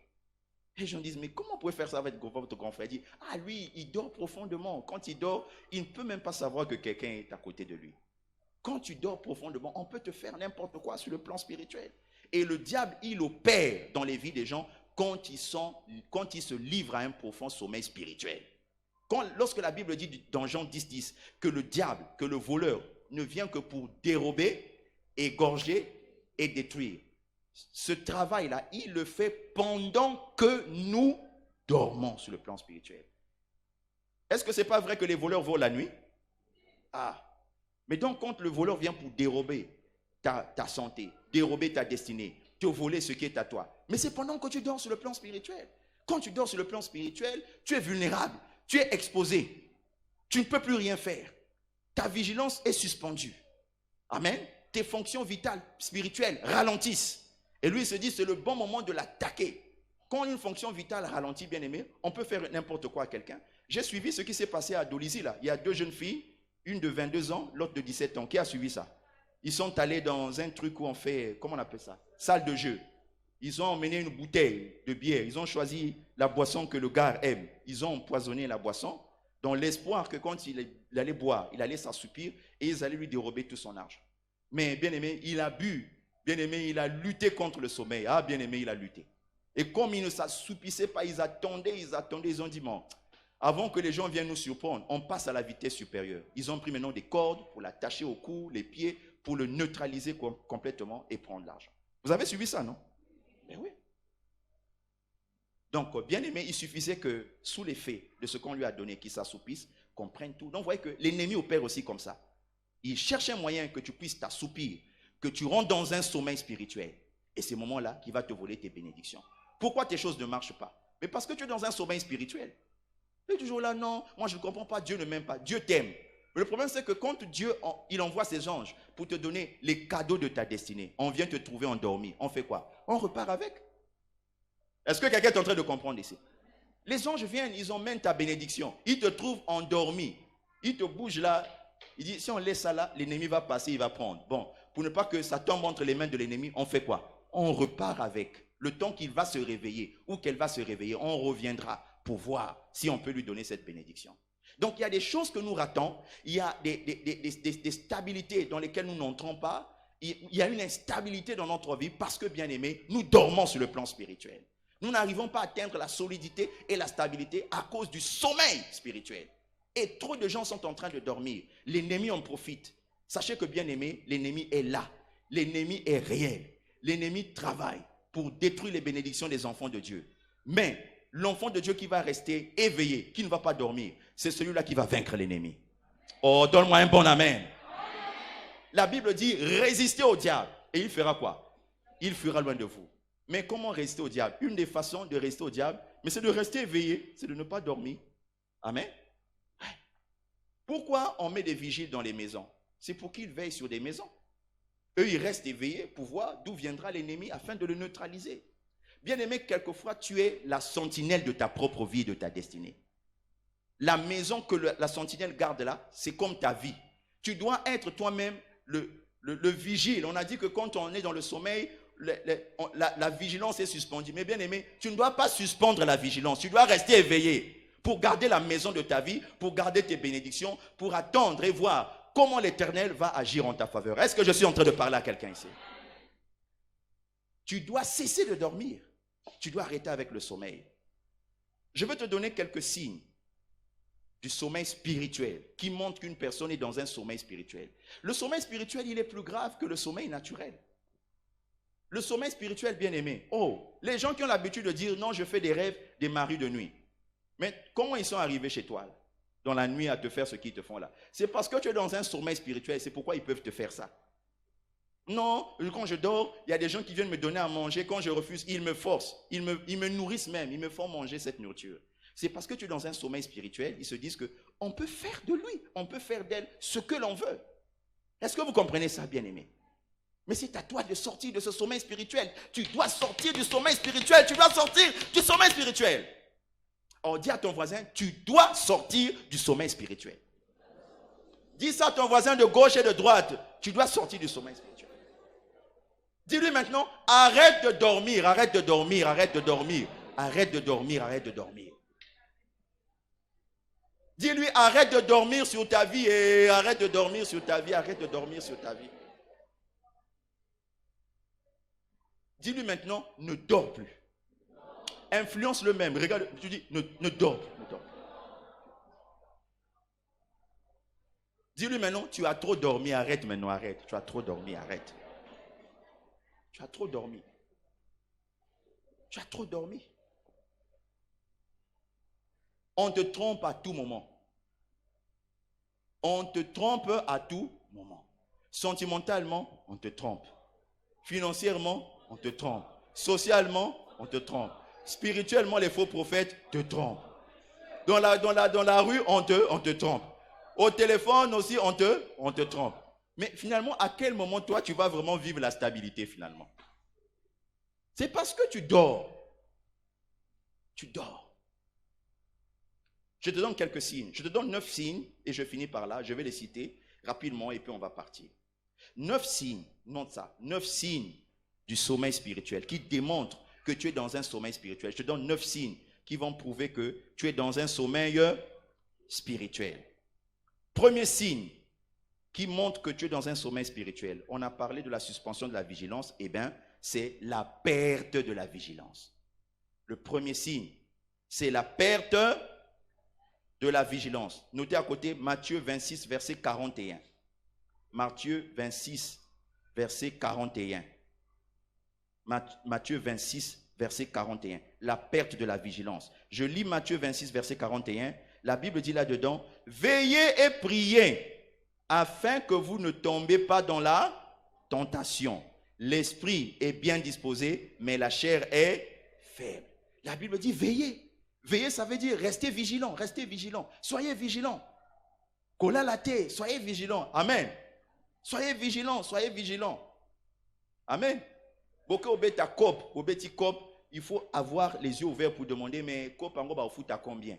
Les gens disent, mais comment on peut faire ça avec votre grand frère? Il dit, ah lui, il dort profondément. Quand il dort, il ne peut même pas savoir que quelqu'un est à côté de lui. Quand tu dors profondément, on peut te faire n'importe quoi sur le plan spirituel. Et le diable, il opère dans les vies des gens quand ils se livrent à un profond sommeil spirituel. Lorsque la Bible dit dans Jean 10, que le diable, que le voleur ne vient que pour dérober, égorger et détruire. Ce travail-là, il le fait pendant que nous dormons sur le plan spirituel. Est-ce que ce n'est pas vrai que les voleurs volent la nuit? Ah. Mais donc, quand le voleur vient pour dérober ta santé, dérober ta destinée, te voler ce qui est à toi, mais c'est pendant que tu dors sur le plan spirituel. Quand tu dors sur le plan spirituel, tu es vulnérable, tu es exposé. Tu ne peux plus rien faire. Ta vigilance est suspendue. Amen. Tes fonctions vitales, spirituelles ralentissent. Et lui, il se dit, c'est le bon moment de l'attaquer. Quand une fonction vitale ralentit, bien aimé, on peut faire n'importe quoi à quelqu'un. J'ai suivi ce qui s'est passé à Dolisie, là. Il y a 2 jeunes filles, une de 22 ans, l'autre de 17 ans. Qui a suivi ça? Ils sont allés dans un truc où on fait, comment on appelle ça? Salle de jeu. Ils ont emmené une bouteille de bière. Ils ont choisi la boisson que le gars aime. Ils ont empoisonné la boisson dans l'espoir que quand il allait boire, il allait s'assoupir et ils allaient lui dérober tout son argent. Mais bien aimé, il a bu. Bien aimé, il a lutté contre le sommeil. Ah, bien aimé, il a lutté. Et comme il ne s'assoupissait pas, ils attendaient. Ils ont dit, bon, avant que les gens viennent nous surprendre, on passe à la vitesse supérieure. Ils ont pris maintenant des cordes pour l'attacher au cou, les pieds, pour le neutraliser complètement et prendre l'argent. Vous avez suivi ça, non? Ben oui. Donc, bien aimé, il suffisait que, sous l'effet de ce qu'on lui a donné, qu'il s'assoupisse, qu'on prenne tout. Donc, vous voyez que l'ennemi opère aussi comme ça. Il cherche un moyen que tu puisses t'assoupir, que tu rentres dans un sommeil spirituel. Et c'est ce moment-là qu'il va te voler tes bénédictions. Pourquoi tes choses ne marchent pas? Mais parce que tu es dans un sommeil spirituel. Tu es toujours là, non, moi je ne comprends pas, Dieu ne m'aime pas, Dieu t'aime. Mais le problème c'est que quand Dieu, il envoie ses anges pour te donner les cadeaux de ta destinée, on vient te trouver endormi, on fait quoi? On repart avec. Est-ce que quelqu'un est en train de comprendre ici? Les anges viennent, ils emmènent ta bénédiction, ils te trouvent endormi, ils te bougent là, ils disent si on laisse ça là, l'ennemi va passer, il va prendre. Bon, pour ne pas que ça tombe entre les mains de l'ennemi, on fait quoi? On repart avec. Le temps qu'il va se réveiller ou qu'elle va se réveiller, on reviendra pour voir si on peut lui donner cette bénédiction. Donc il y a des choses que nous ratons, il y a des stabilités dans lesquelles nous n'entrons pas, il y a une instabilité dans notre vie parce que, bien aimé, nous dormons sur le plan spirituel. Nous n'arrivons pas à atteindre la solidité et la stabilité à cause du sommeil spirituel. Et trop de gens sont en train de dormir. L'ennemi en profite. Sachez que, bien aimé, l'ennemi est là. L'ennemi est réel. L'ennemi travaille pour détruire les bénédictions des enfants de Dieu. Mais l'enfant de Dieu qui va rester éveillé, qui ne va pas dormir, c'est celui-là qui va vaincre l'ennemi. Oh, donne-moi un bon amen. La Bible dit, résistez au diable. Et il fera quoi? Il fuira loin de vous. Mais comment résister au diable? Une des façons de résister au diable, mais c'est de rester éveillé, c'est de ne pas dormir. Amen. Pourquoi on met des vigiles dans les maisons? C'est pour qu'ils veillent sur des maisons. Eux, ils restent éveillés pour voir d'où viendra l'ennemi afin de le neutraliser. Bien aimé, quelquefois, tu es la sentinelle de ta propre vie, de ta destinée. La maison que la sentinelle garde là, c'est comme ta vie. Tu dois être toi-même le vigile. On a dit que quand on est dans le sommeil, la vigilance est suspendue. Mais bien aimé, tu ne dois pas suspendre la vigilance. Tu dois rester éveillé pour garder la maison de ta vie, pour garder tes bénédictions, pour attendre et voir comment l'Éternel va agir en ta faveur. Est-ce que je suis en train de parler à quelqu'un ici? Tu dois cesser de dormir. Tu dois arrêter avec le sommeil. Je vais te donner quelques signes du sommeil spirituel qui montrent qu'une personne est dans un sommeil spirituel. Le sommeil spirituel, il est plus grave que le sommeil naturel. Le sommeil spirituel, bien aimé. Oh, les gens qui ont l'habitude de dire non, je fais des rêves, des maris de nuit. Mais comment ils sont arrivés chez toi, là, dans la nuit, à te faire ce qu'ils te font là? C'est parce que tu es dans un sommeil spirituel, c'est pourquoi ils peuvent te faire ça. Non, quand je dors, il y a des gens qui viennent me donner à manger. Quand je refuse, ils me forcent. Ils me nourrissent même. Ils me font manger cette nourriture. C'est parce que tu es dans un sommeil spirituel. Ils se disent qu'on peut faire de lui, on peut faire d'elle ce que l'on veut. Est-ce que vous comprenez ça, bien-aimé? Mais c'est à toi de sortir de ce sommeil spirituel. Tu dois sortir du sommeil spirituel. Tu dois sortir du sommeil spirituel. Alors dis à ton voisin, tu dois sortir du sommeil spirituel. Dis ça à ton voisin de gauche et de droite. Tu dois sortir du sommeil spirituel. Dis-lui maintenant, arrête de dormir, arrête de dormir, arrête de dormir. arrête de dormir, arrête de dormir. Dis-lui, arrête de dormir sur ta vie et arrête de dormir sur ta vie, arrête de dormir sur ta vie. Dis-lui maintenant, ne dors plus. Influence le même. Regarde, tu dis, ne dors plus. Ne dors plus. Dis-lui maintenant, tu as trop dormi, arrête maintenant, arrête. Tu as trop dormi, arrête. Tu as trop dormi. Tu as trop dormi. On te trompe à tout moment. On te trompe à tout moment. Sentimentalement, on te trompe. Financièrement, on te trompe. Socialement, on te trompe. Spirituellement, les faux prophètes te trompent. Dans la rue, on te trompe. Au téléphone aussi, on te trompe. Mais finalement, à quel moment, toi, tu vas vraiment vivre la stabilité finalement? C'est parce que tu dors. Tu dors. Je te donne quelques signes. Je te donne 9 signes et je finis par là. Je vais les citer rapidement et puis on va partir. 9 signes, note ça, 9 signes du sommeil spirituel qui démontrent que tu es dans un sommeil spirituel. Je te donne 9 signes qui vont prouver que tu es dans un sommeil spirituel. Premier signe qui montre que tu es dans un sommeil spirituel. On a parlé de la suspension de la vigilance. Eh bien, c'est la perte de la vigilance. Le premier signe, c'est la perte de la vigilance. Notez à côté Matthieu 26, verset 41. Matthieu 26, verset 41. Matthieu 26, verset 41. La perte de la vigilance. Je lis Matthieu 26, verset 41. La Bible dit là-dedans, « Veillez et priez, afin que vous ne tombez pas dans la tentation. L'esprit est bien disposé, mais la chair est faible. » La Bible dit, veillez. Veillez, ça veut dire restez vigilant, restez vigilant. Soyez vigilant. Kola laté, soyez vigilant. Amen. Soyez vigilant, soyez vigilant. Amen. Beaucoup obéta cop, obéti cop, il faut avoir les yeux ouverts pour demander, mais cop en gros, fout à combien?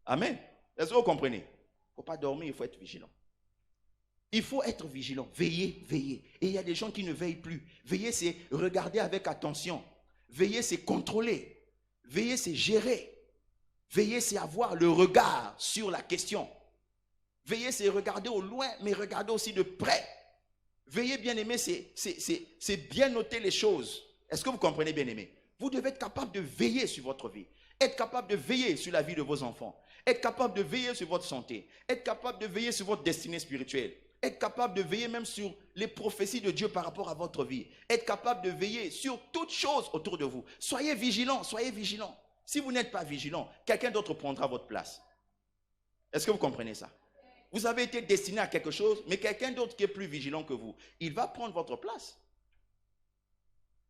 Amen. Est-ce que vous comprenez? Il ne faut pas dormir, il faut être vigilant. Il faut être vigilant. Veillez, veillez. Et il y a des gens qui ne veillent plus. Veiller, c'est regarder avec attention. Veiller, c'est contrôler. Veiller, c'est gérer. Veiller, c'est avoir le regard sur la question. Veiller, c'est regarder au loin, mais regarder aussi de près. Veiller, bien-aimé, c'est bien noter les choses. Est-ce que vous comprenez, bien-aimé? Vous devez être capable de veiller sur votre vie. Être capable de veiller sur la vie de vos enfants. Être capable de veiller sur votre santé. Être capable de veiller sur votre destinée spirituelle. Être capable de veiller même sur les prophéties de Dieu par rapport à votre vie. Être capable de veiller sur toutes choses autour de vous. Soyez vigilants, soyez vigilants. Si vous n'êtes pas vigilant, quelqu'un d'autre prendra votre place. Est-ce que vous comprenez ça? Vous avez été destiné à quelque chose, mais quelqu'un d'autre qui est plus vigilant que vous, il va prendre votre place.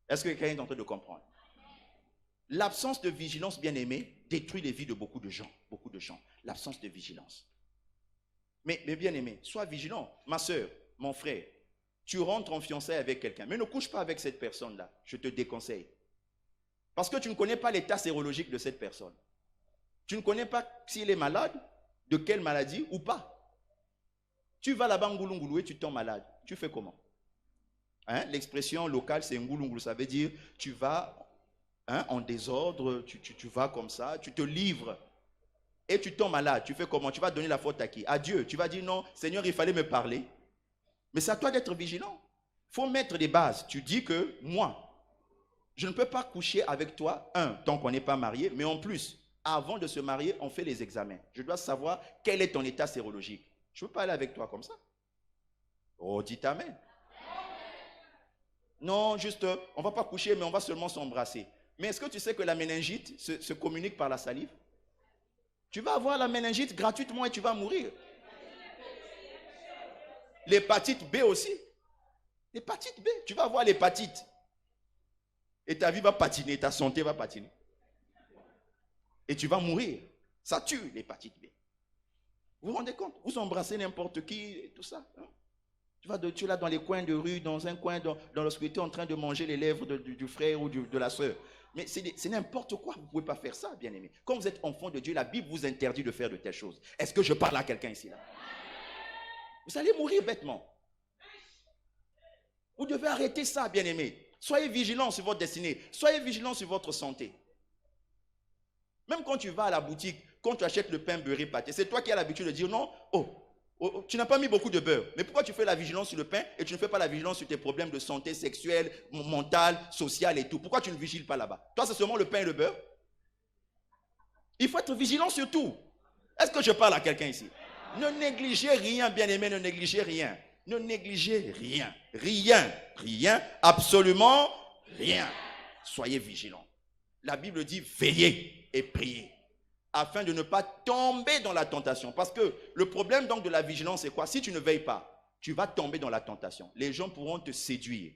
Est-ce que quelqu'un est en train de comprendre? L'absence de vigilance, bien-aimé, détruit les vies de beaucoup de gens. Beaucoup de gens. L'absence de vigilance. Mais bien-aimé, sois vigilant. Ma soeur, mon frère, tu rentres en fiançailles avec quelqu'un, mais ne couche pas avec cette personne-là. Je te déconseille. Parce que tu ne connais pas l'état sérologique de cette personne. Tu ne connais pas s'il est malade, de quelle maladie ou pas. Tu vas là-bas ngoulou et tu tombes malade. Tu fais comment? L'expression locale, c'est ngoulou. Ça veut dire tu vas en désordre, tu vas comme ça, tu te livres. Et tu tombes malade. Tu fais comment? Tu vas donner la faute à qui? À Dieu. Tu vas dire non, Seigneur, il fallait me parler. Mais c'est à toi d'être vigilant. Il faut mettre des bases. Tu dis que moi, je ne peux pas coucher avec toi, tant qu'on n'est pas marié, mais en plus, avant de se marier, on fait les examens. Je dois savoir quel est ton état sérologique. Je ne peux pas aller avec toi comme ça. Oh, dites amen. Non, juste, on ne va pas coucher, mais on va seulement s'embrasser. Mais est-ce que tu sais que la méningite se communique par la salive? Tu vas avoir la méningite gratuitement et tu vas mourir. L'hépatite B aussi. L'hépatite B, tu vas avoir l'hépatite. Et ta vie va patiner, ta santé va patiner. Et tu vas mourir. Ça tue l'hépatite B. Vous vous rendez compte? Vous embrassez n'importe qui et tout ça. Tu es là dans les coins de rue, dans un coin, dans l'obscurité, en train de manger les lèvres du frère ou de la soeur. Mais c'est n'importe quoi. Vous ne pouvez pas faire ça, bien-aimé. Quand vous êtes enfant de Dieu, la Bible vous interdit de faire de telles choses. Est-ce que je parle à quelqu'un ici là? Vous allez mourir bêtement. Vous devez arrêter ça, bien-aimé. Soyez vigilants sur votre destinée. Soyez vigilants sur votre santé. Même quand tu vas à la boutique, quand tu achètes le pain beurré pâté, c'est toi qui as l'habitude de dire non, tu n'as pas mis beaucoup de beurre. Mais pourquoi tu fais la vigilance sur le pain et tu ne fais pas la vigilance sur tes problèmes de santé sexuelle, mentale, sociale et tout? Pourquoi tu ne vigiles pas là-bas? Toi, c'est seulement le pain et le beurre? Il faut être vigilant sur tout. Est-ce que je parle à quelqu'un ici? Ne négligez rien, bien-aimé, ne négligez rien. Ne négligez rien. Rien. Rien. Absolument rien. Soyez vigilants. La Bible dit veillez et priez afin de ne pas tomber dans la tentation. Parce que le problème donc de la vigilance, c'est quoi? Si tu ne veilles pas, tu vas tomber dans la tentation. Les gens pourront te séduire,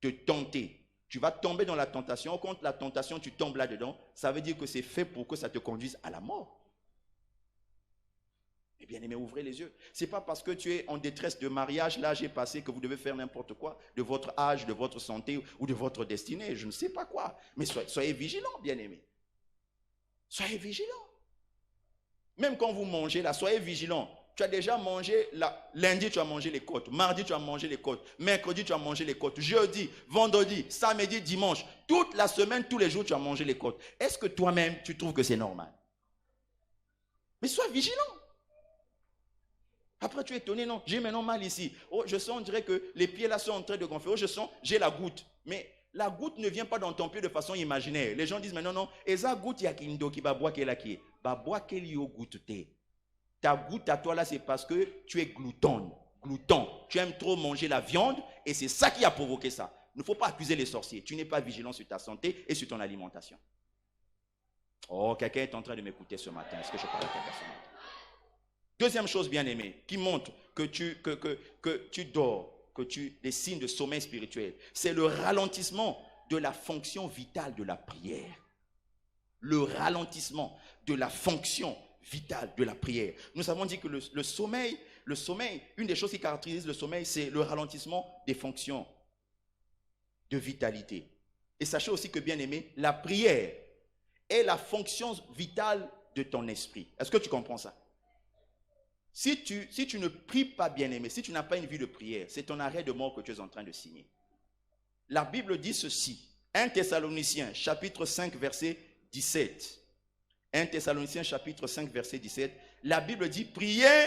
te tenter. Tu vas tomber dans la tentation. Quand la tentation, tu tombes là-dedans, ça veut dire que c'est fait pour que ça te conduise à la mort. Eh bien aimé, ouvrez les yeux. Ce n'est pas parce que tu es en détresse de mariage, l'âge est passé, que vous devez faire n'importe quoi de votre âge, de votre santé ou de votre destinée. Je ne sais pas quoi. Mais soyez vigilants, bien aimé. Soyez vigilants. Même quand vous mangez là, soyez vigilants. Tu as déjà mangé, lundi tu as mangé les côtes, mardi tu as mangé les côtes, mercredi tu as mangé les côtes, jeudi, vendredi, samedi, dimanche, toute la semaine, tous les jours tu as mangé les côtes. Est-ce que toi-même tu trouves que c'est normal? Mais sois vigilant. Après tu es étonné, non, j'ai maintenant mal ici. Oh, je sens, on dirait que les pieds là sont en train de gonfler. Oh, je sens, j'ai la goutte. Mais la goutte ne vient pas dans ton pied de façon imaginaire. Les gens disent, mais non, et ça goutte, il y a kindo qui va boire, qui est là, qui est. Va boire, qui est goutte. Ta goutte à toi là, c'est parce que tu es glouton. Tu aimes trop manger la viande et c'est ça qui a provoqué ça. Il ne faut pas accuser les sorciers. Tu n'es pas vigilant sur ta santé et sur ton alimentation. Oh, quelqu'un est en train de m'écouter ce matin. Est-ce que je parle à quelqu'un ce matin? Deuxième chose, bien aimé, qui montre que tu dors, des signes de sommeil spirituel, c'est le ralentissement de la fonction vitale de la prière. Le ralentissement de la fonction vitale de la prière. Nous avons dit que le sommeil, une des choses qui caractérise le sommeil, c'est le ralentissement des fonctions de vitalité. Et sachez aussi que, bien aimé, la prière est la fonction vitale de ton esprit. Est-ce que tu comprends ça? Si tu ne pries pas, bien aimé, si tu n'as pas une vie de prière, c'est ton arrêt de mort que tu es en train de signer. La Bible dit ceci, 1 Thessaloniciens chapitre 5 verset 17. 1 Thessaloniciens chapitre 5 verset 17. La Bible dit prier.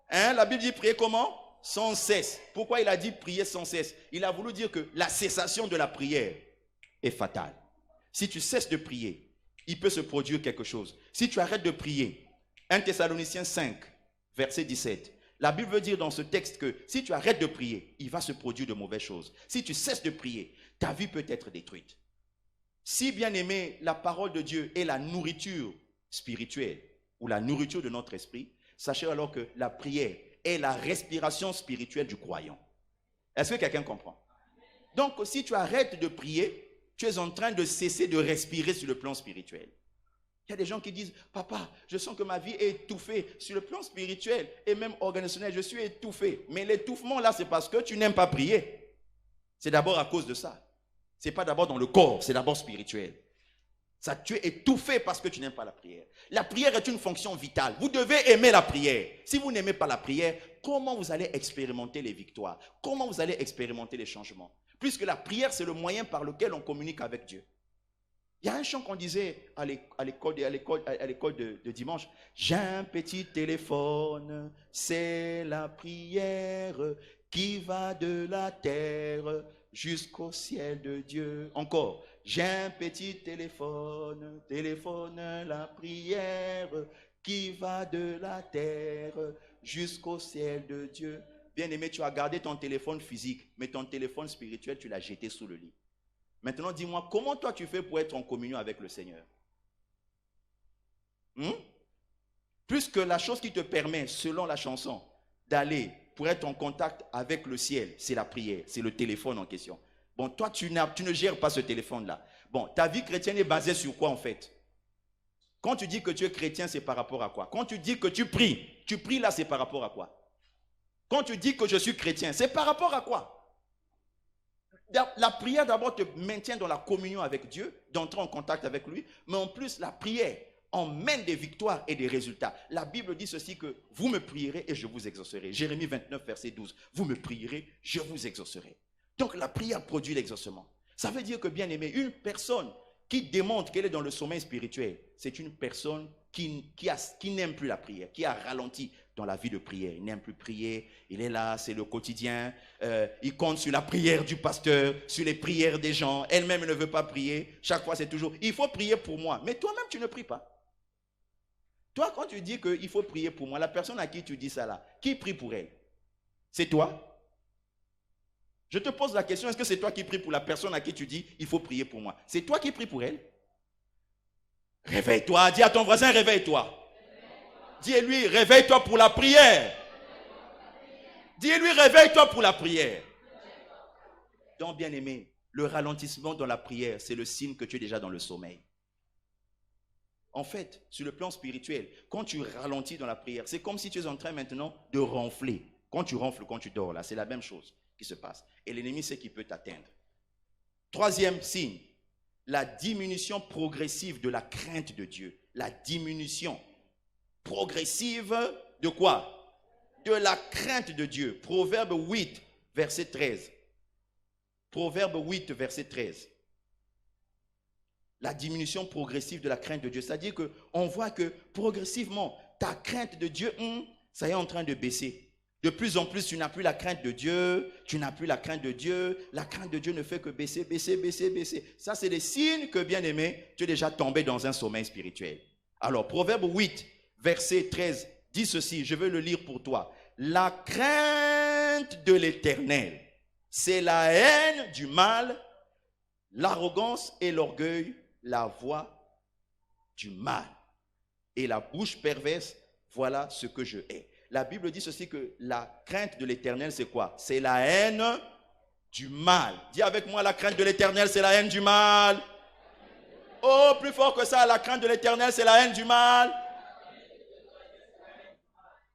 La Bible dit prier comment? Sans cesse. Pourquoi il a dit prier sans cesse? Il a voulu dire que la cessation de la prière est fatale. Si tu cesses de prier, il peut se produire quelque chose. Si tu arrêtes de prier, 1 Thessaloniciens 5 verset 17. La Bible veut dire dans ce texte que si tu arrêtes de prier, il va se produire de mauvaises choses. Si tu cesses de prier, ta vie peut être détruite. Si, bien aimé, la parole de Dieu est la nourriture spirituelle ou la nourriture de notre esprit, sachez alors que la prière est la respiration spirituelle du croyant. Est-ce que quelqu'un comprend? Donc, si tu arrêtes de prier, tu es en train de cesser de respirer sur le plan spirituel. Il y a des gens qui disent, papa, je sens que ma vie est étouffée sur le plan spirituel et même organisationnel, je suis étouffé. Mais l'étouffement là, c'est parce que tu n'aimes pas prier. C'est d'abord à cause de ça. Ce n'est pas d'abord dans le corps, c'est d'abord spirituel. Ça, tu es étouffé parce que tu n'aimes pas la prière. La prière est une fonction vitale. Vous devez aimer la prière. Si vous n'aimez pas la prière, comment vous allez expérimenter les victoires? Comment vous allez expérimenter les changements? Puisque la prière, c'est le moyen par lequel on communique avec Dieu. Il y a un chant qu'on disait à l'école de dimanche. J'ai un petit téléphone, c'est la prière qui va de la terre jusqu'au ciel de Dieu. Encore, j'ai un petit téléphone, la prière qui va de la terre jusqu'au ciel de Dieu. Bien-aimé, tu as gardé ton téléphone physique, mais ton téléphone spirituel, tu l'as jeté sous le lit. Maintenant, dis-moi, comment toi tu fais pour être en communion avec le Seigneur? Puisque la chose qui te permet, selon la chanson, d'aller pour être en contact avec le ciel, c'est la prière, c'est le téléphone en question. Bon, toi, tu ne gères pas ce téléphone-là. Bon, ta vie chrétienne est basée sur quoi en fait? Quand tu dis que tu es chrétien, c'est par rapport à quoi? Quand tu dis que tu pries là, c'est par rapport à quoi? Quand tu dis que je suis chrétien, c'est par rapport à quoi? La prière d'abord te maintient dans la communion avec Dieu, d'entrer en contact avec lui, mais en plus la prière emmène des victoires et des résultats. La Bible dit ceci que vous me prierez et je vous exaucerai. Jérémie 29 verset 12. Vous me prierez, je vous exaucerai. Donc la prière produit l'exaucement. Ça veut dire que, bien aimé, une personne qui démontre qu'elle est dans le sommeil spirituel, c'est une personne qui n'aime plus la prière, qui a ralenti dans la vie de prière. Il n'aime plus prier, il est là, c'est le quotidien. Il compte sur la prière du pasteur, sur les prières des gens. Elle-même ne veut pas prier. Chaque fois, c'est toujours, il faut prier pour moi. Mais toi-même, tu ne pries pas. Toi, quand tu dis qu'il faut prier pour moi, la personne à qui tu dis ça là, qui prie pour elle? C'est toi? Je te pose la question, est-ce que c'est toi qui pries pour la personne à qui tu dis il faut prier pour moi? C'est toi qui pries pour elle? Réveille-toi, dis à ton voisin, réveille-toi. Dis-lui, réveille-toi pour la prière. Dis-lui, réveille-toi pour la prière. Donc, bien-aimé, le ralentissement dans la prière, c'est le signe que tu es déjà dans le sommeil. En fait, sur le plan spirituel, quand tu ralentis dans la prière, c'est comme si tu es en train maintenant de ronfler. Quand tu ronfles, quand tu dors, là, c'est la même chose qui se passe. Et l'ennemi sait qu'il peut t'atteindre. Troisième signe, la diminution progressive de la crainte de Dieu. La diminution progressive de quoi? De la crainte de Dieu. Proverbe 8, verset 13. Proverbe 8, verset 13. La diminution progressive de la crainte de Dieu. C'est-à-dire qu'on voit que progressivement, ta crainte de Dieu, ça est en train de baisser. De plus en plus, tu n'as plus la crainte de Dieu. Tu n'as plus la crainte de Dieu. La crainte de Dieu ne fait que baisser, baisser, baisser, baisser. Ça, c'est des signes que, bien-aimé, tu es déjà tombé dans un sommeil spirituel. Alors, Proverbe 8, verset 13, dit ceci. Je vais le lire pour toi. La crainte de l'Éternel, c'est la haine du mal, l'arrogance et l'orgueil, la voix du mal. Et la bouche perverse, voilà ce que je hais. La Bible dit ceci, que la crainte de l'Éternel, c'est quoi? C'est la haine du mal. Dis avec moi, la crainte de l'Éternel, c'est la haine du mal. Oh, plus fort que ça, la crainte de l'Éternel, c'est la haine du mal.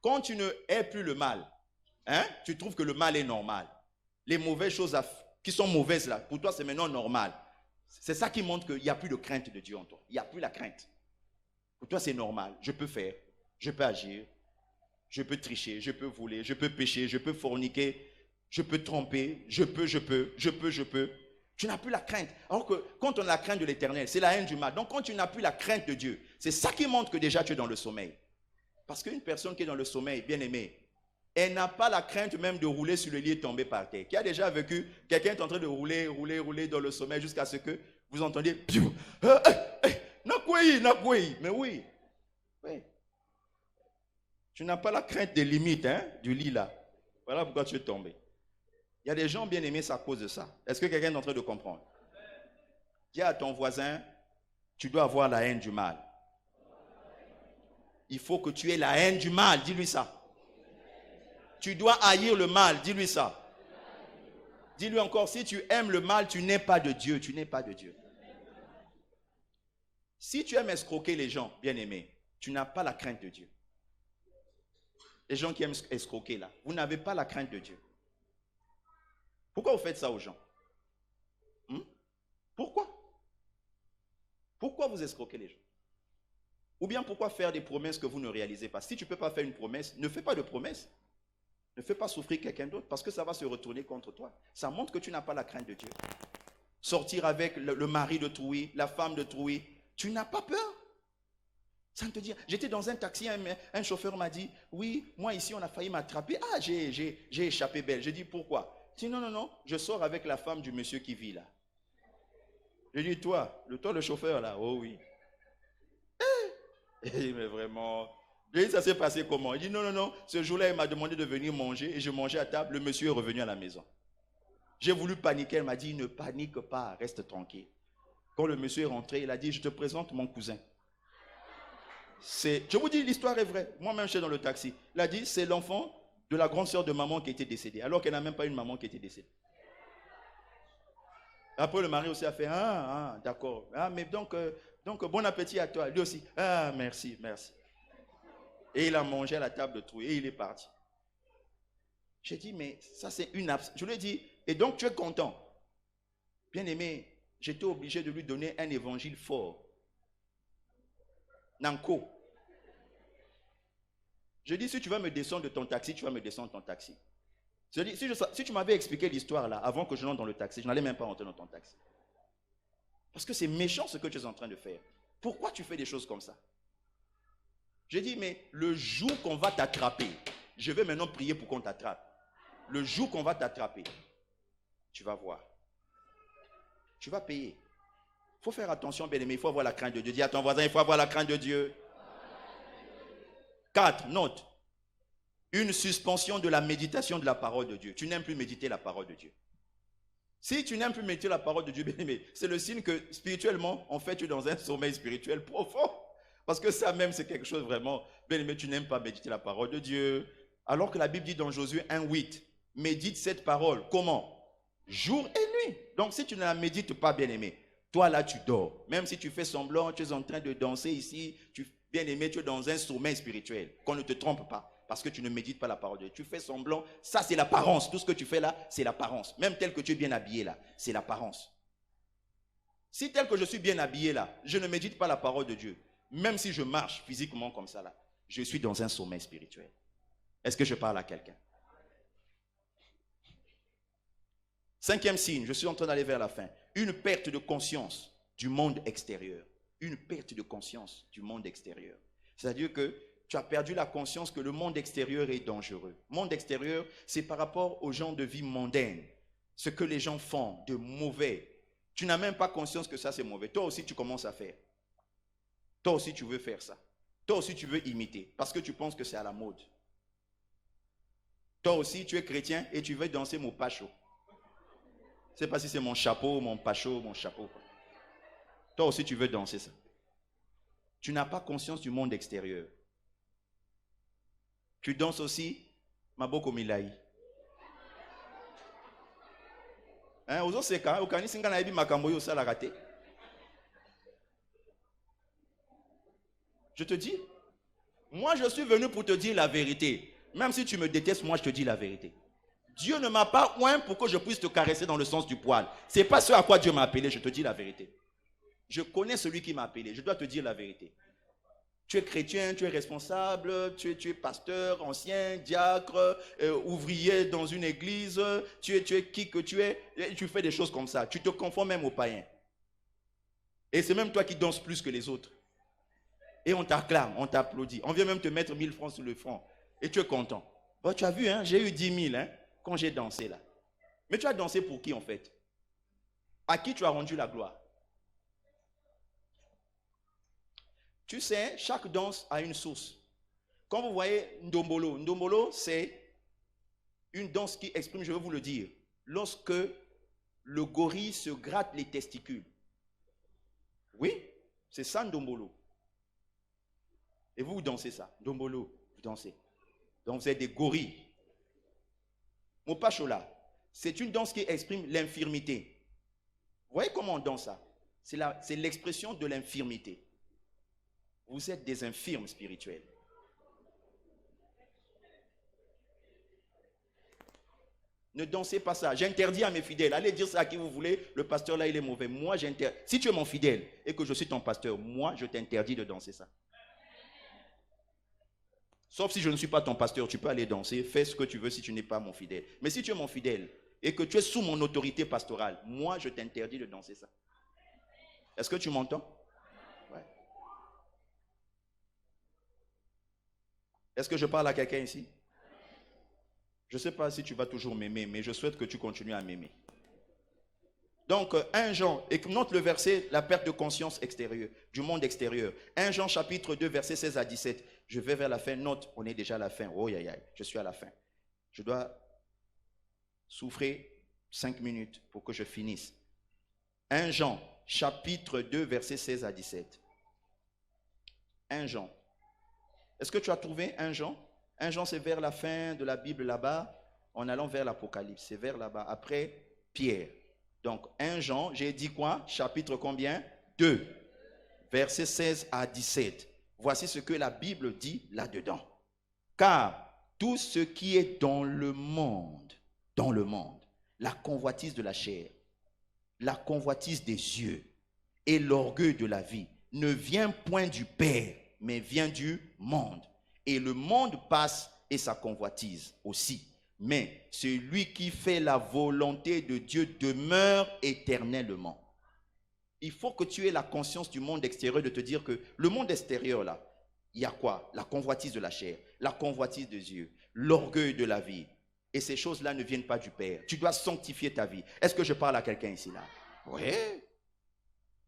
Quand tu ne hais plus le mal, tu trouves que le mal est normal. Les mauvaises choses qui sont mauvaises là, pour toi, c'est maintenant normal. C'est ça qui montre qu'il n'y a plus de crainte de Dieu en toi. Il n'y a plus la crainte. Pour toi, c'est normal. Je peux faire, je peux agir. Je peux tricher, je peux voler, je peux pécher, je peux forniquer, je peux tromper, je peux. Tu n'as plus la crainte. Alors que quand on a la crainte de l'Éternel, c'est la haine du mal. Donc quand tu n'as plus la crainte de Dieu, c'est ça qui montre que déjà tu es dans le sommeil. Parce qu'une personne qui est dans le sommeil, bien aimée, elle n'a pas la crainte même de rouler sur le lit et tomber par terre. Qui a déjà vécu, quelqu'un est en train de rouler dans le sommeil jusqu'à ce que vous entendiez Nakoué. Mais oui. Tu n'as pas la crainte des limites du lit là. Voilà pourquoi tu es tombé. Il y a des gens bien aimés à cause de ça. Est-ce que quelqu'un est en train de comprendre? Dis à ton voisin, tu dois avoir la haine du mal. Il faut que tu aies la haine du mal, dis-lui ça. Tu dois haïr le mal, dis-lui ça. Dis-lui encore, si tu aimes le mal, tu n'es pas de Dieu, tu n'es pas de Dieu. Si tu aimes escroquer les gens, bien aimés, tu n'as pas la crainte de Dieu. Les gens qui aiment escroquer là, vous n'avez pas la crainte de Dieu. Pourquoi vous faites ça aux gens? Pourquoi? Pourquoi vous escroquez les gens? Ou bien pourquoi faire des promesses que vous ne réalisez pas? Si tu ne peux pas faire une promesse, ne fais pas de promesse. Ne fais pas souffrir quelqu'un d'autre parce que ça va se retourner contre toi. Ça montre que tu n'as pas la crainte de Dieu. Sortir avec le mari de Trouy, la femme de Trouy, tu n'as pas peur. Sans te dire, j'étais dans un taxi, un chauffeur m'a dit, oui, moi ici on a failli m'attraper. Ah, j'ai échappé belle. J'ai dit, pourquoi? Il dit, non, je sors avec la femme du monsieur qui vit là. J'ai dit, toi le chauffeur là, oh oui. Mais vraiment, j'ai dit, ça s'est passé comment? Il dit, non, ce jour-là, il m'a demandé de venir manger et je mangeais à table, le monsieur est revenu à la maison. J'ai voulu paniquer, elle m'a dit, ne panique pas, reste tranquille. Quand le monsieur est rentré, il a dit, je te présente mon cousin. Je vous dis, l'histoire est vraie. Moi-même, j'étais dans le taxi. Il a dit, c'est l'enfant de la grande sœur de maman qui était décédée, alors qu'elle n'a même pas une maman qui était décédée. Après, le mari aussi a fait, d'accord. Mais donc, bon appétit à toi. Lui aussi, merci. Et il a mangé à la table de Trouy et il est parti. J'ai dit, mais ça c'est une absence. Je lui ai dit, et donc tu es content? Bien aimé, j'étais obligé de lui donner un évangile fort. Nanko. Je dis, si tu vas me descendre de ton taxi, tu vas me descendre de ton taxi. Je dis, si tu m'avais expliqué l'histoire là, avant que je rentre dans le taxi, je n'allais même pas rentrer dans ton taxi. Parce que c'est méchant ce que tu es en train de faire. Pourquoi tu fais des choses comme ça? J'ai dit, mais le jour qu'on va t'attraper, je vais maintenant prier pour qu'on t'attrape. Le jour qu'on va t'attraper, tu vas voir. Tu vas payer. Il faut faire attention, bien-aimé, il faut avoir la crainte de Dieu. Dis à ton voisin, il faut avoir la crainte de Dieu. 4, note. Une suspension de la méditation de la parole de Dieu. Tu n'aimes plus méditer la parole de Dieu. Si tu n'aimes plus méditer la parole de Dieu, bien-aimé, c'est le signe que spirituellement, en fait, tu es dans un sommeil spirituel profond. Parce que ça même, c'est quelque chose vraiment, bien-aimé, tu n'aimes pas méditer la parole de Dieu. Alors que la Bible dit dans Josué 1:8, médite cette parole. Comment? Jour et nuit. Donc si tu ne la médites pas, bien-aimé, toi là tu dors. Même si tu fais semblant, tu es en train de danser ici, bien-aimé, tu es dans un sommeil spirituel. Qu'on ne te trompe pas. Parce que tu ne médites pas la parole de Dieu. Tu fais semblant, ça c'est l'apparence. Tout ce que tu fais là, c'est l'apparence. Même tel que tu es bien habillé là, c'est l'apparence. Si tel que je suis bien habillé là, je ne médite pas la parole de Dieu, même si je marche physiquement comme ça là, je suis dans un sommeil spirituel. Est-ce que je parle à quelqu'un? 5e signe, je suis en train d'aller vers la fin. Une perte de conscience du monde extérieur. Une perte de conscience du monde extérieur. C'est-à-dire que tu as perdu la conscience que le monde extérieur est dangereux. Le monde extérieur, c'est par rapport aux gens de vie mondaine. Ce que les gens font de mauvais. Tu n'as même pas conscience que ça c'est mauvais. Toi aussi tu commences à faire. Toi aussi tu veux faire ça. Toi aussi tu veux imiter. Parce que tu penses que c'est à la mode. Toi aussi tu es chrétien et tu veux danser mon pacho. Je ne sais pas si c'est mon chapeau, mon pacho, mon chapeau. Toi aussi tu veux danser ça. Tu n'as pas conscience du monde extérieur. Tu danses aussi Maboko Milai. Hein, aux autres, c'est quand au Kani Singa Naibi Makamboyo, ça l'a raté. Je te dis, moi je suis venu pour te dire la vérité. Même si tu me détestes, moi je te dis la vérité. Dieu ne m'a pas oint pour que je puisse te caresser dans le sens du poil. Ce n'est pas ce à quoi Dieu m'a appelé, je te dis la vérité. Je connais celui qui m'a appelé, je dois te dire la vérité. Tu es chrétien, tu es responsable, tu es pasteur, ancien, diacre, ouvrier dans une église, tu es qui que tu es, et tu fais des choses comme ça. Tu te confonds même aux païens. Et c'est même toi qui danses plus que les autres. Et on t'acclame, on t'applaudit. On vient même te mettre 1000 francs sur le front. Et tu es content. Bon, tu as vu, hein, j'ai eu 10 000 hein, quand j'ai dansé là. Mais tu as dansé pour qui en fait? À qui tu as rendu la gloire? Tu sais, chaque danse a une source. Quand vous voyez Ndombolo, Ndombolo c'est une danse qui exprime, je vais vous le dire, lorsque le gorille se gratte les testicules. Oui, c'est ça Ndombolo. Et vous dansez ça, Ndombolo, vous dansez. Donc vous êtes des gorilles. Mopachola, c'est une danse qui exprime l'infirmité. Vous voyez comment on danse ça? C'est l'expression de l'infirmité. Vous êtes des infirmes spirituels. Ne dansez pas ça. J'interdis à mes fidèles. Allez dire ça à qui vous voulez. Le pasteur là, il est mauvais. Moi, j'interdis. Si tu es mon fidèle et que je suis ton pasteur, moi, je t'interdis de danser ça. Sauf si je ne suis pas ton pasteur, tu peux aller danser. Fais ce que tu veux si tu n'es pas mon fidèle. Mais si tu es mon fidèle et que tu es sous mon autorité pastorale, moi, je t'interdis de danser ça. Est-ce que tu m'entends? Ouais. Est-ce que je parle à quelqu'un ici? Je ne sais pas si tu vas toujours m'aimer, mais je souhaite que tu continues à m'aimer. Donc, 1 Jean, et note le verset, la perte de conscience extérieure, du monde extérieur. 1 Jean chapitre 2, verset 16 à 17. Je vais vers la fin, note, on est déjà à la fin. Oh, aïe, aïe, je suis à la fin. Je dois souffrir 5 minutes pour que je finisse. 1 Jean chapitre 2, verset 16 à 17. 1 Jean. Est-ce que tu as trouvé 1 Jean? 1 Jean, c'est vers la fin de la Bible là-bas, en allant vers l'Apocalypse. C'est vers là-bas, après Pierre. Donc, 1 Jean, j'ai dit quoi? Chapitre combien? 2. Versets 16 à 17. Voici ce que la Bible dit là-dedans. Car tout ce qui est dans le monde, la convoitise de la chair, la convoitise des yeux et l'orgueil de la vie, ne vient point du Père, mais vient du monde. Et le monde passe et sa convoitise aussi. Mais celui qui fait la volonté de Dieu demeure éternellement. Il faut que tu aies la conscience du monde extérieur, de te dire que le monde extérieur, là, il y a quoi? La convoitise de la chair, la convoitise des yeux, l'orgueil de la vie. Et ces choses-là ne viennent pas du Père. Tu dois sanctifier ta vie. Est-ce que je parle à quelqu'un ici, là? Oui.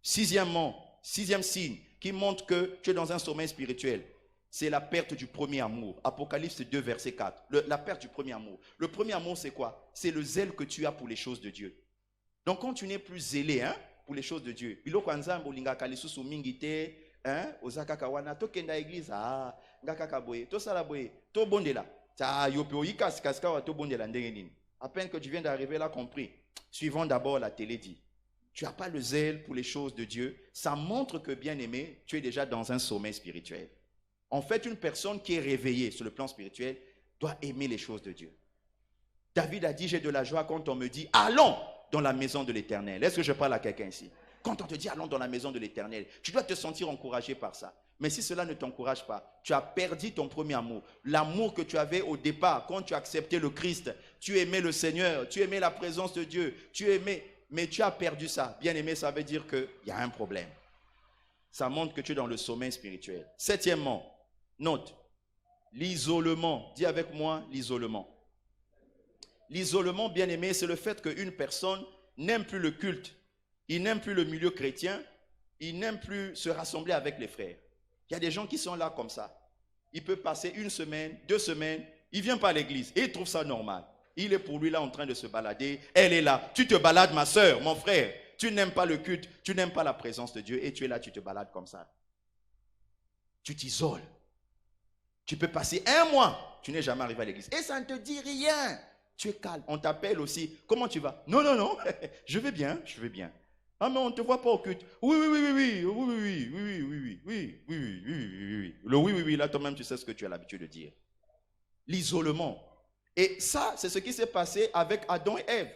Sixième signe qui montre que tu es dans un sommeil spirituel, c'est la perte du premier amour. Apocalypse 2, verset 4. La perte du premier amour. Le premier amour, c'est quoi? C'est le zèle que tu as pour les choses de Dieu. Donc, quand tu n'es plus zélé pour les choses de Dieu, à peine que tu viens d'arriver là, compris. Suivons d'abord la télé dit. Tu n'as pas le zèle pour les choses de Dieu. Ça montre que, bien aimé, tu es déjà dans un sommeil spirituel. En fait, une personne qui est réveillée sur le plan spirituel doit aimer les choses de Dieu. David a dit, j'ai de la joie quand on me dit, allons dans la maison de l'Éternel. Est-ce que je parle à quelqu'un ici? Quand on te dit, allons dans la maison de l'Éternel, tu dois te sentir encouragé par ça. Mais si cela ne t'encourage pas, tu as perdu ton premier amour. L'amour que tu avais au départ, quand tu as accepté le Christ, tu aimais le Seigneur, tu aimais la présence de Dieu, tu aimais, mais tu as perdu ça. Bien aimé, ça veut dire qu'il y a un problème. Ça montre que tu es dans le sommeil spirituel. Septièmement, note, l'isolement. Dis avec moi, l'isolement. L'isolement, bien aimé, c'est le fait qu'une personne n'aime plus le culte, il n'aime plus le milieu chrétien, il n'aime plus se rassembler avec les frères. Il y a des gens qui sont là comme ça. Il peut passer 1 semaine, 2 semaines, il ne vient pas à l'église et il trouve ça normal. Il est pour lui là en train de se balader, elle est là. Tu te balades, ma soeur, mon frère. Tu n'aimes pas le culte, tu n'aimes pas la présence de Dieu et tu es là, tu te balades comme ça. Tu t'isoles. Tu peux passer 1 mois, tu n'es jamais arrivé à l'église et ça ne te dit rien. Tu es calme. On t'appelle aussi. Comment tu vas? Non, non, non. Je vais bien, je vais bien. Ah, mais on ne te voit pas au culte. Oui, oui, oui, oui, oui, oui, oui, oui, oui, oui, oui, oui, oui, oui, oui. Le oui, oui, oui, là, toi-même, tu sais ce que tu as l'habitude de dire. L'isolement. Et ça, c'est ce qui s'est passé avec Adam et Ève.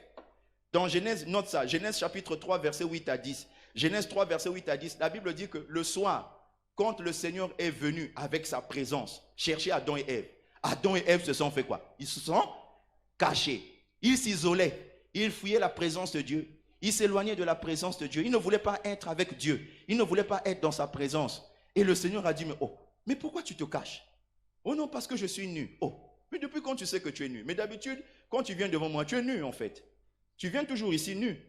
Dans Genèse, note ça, Genèse chapitre 3, verset 8 à 10. Genèse 3, verset 8 à 10, la Bible dit que le soir, quand le Seigneur est venu avec sa présence, chercher Adam et Ève se sont fait quoi? Ils se sont cachés. Ils s'isolaient. Ils fuyaient la présence de Dieu. Ils s'éloignaient de la présence de Dieu. Ils ne voulaient pas être avec Dieu. Ils ne voulaient pas être dans sa présence. Et le Seigneur a dit, mais pourquoi tu te caches? Oh non, parce que je suis nu. Oh, mais depuis quand tu sais que tu es nu? Mais d'habitude, quand tu viens devant moi, tu es nu en fait. Tu viens toujours ici nu.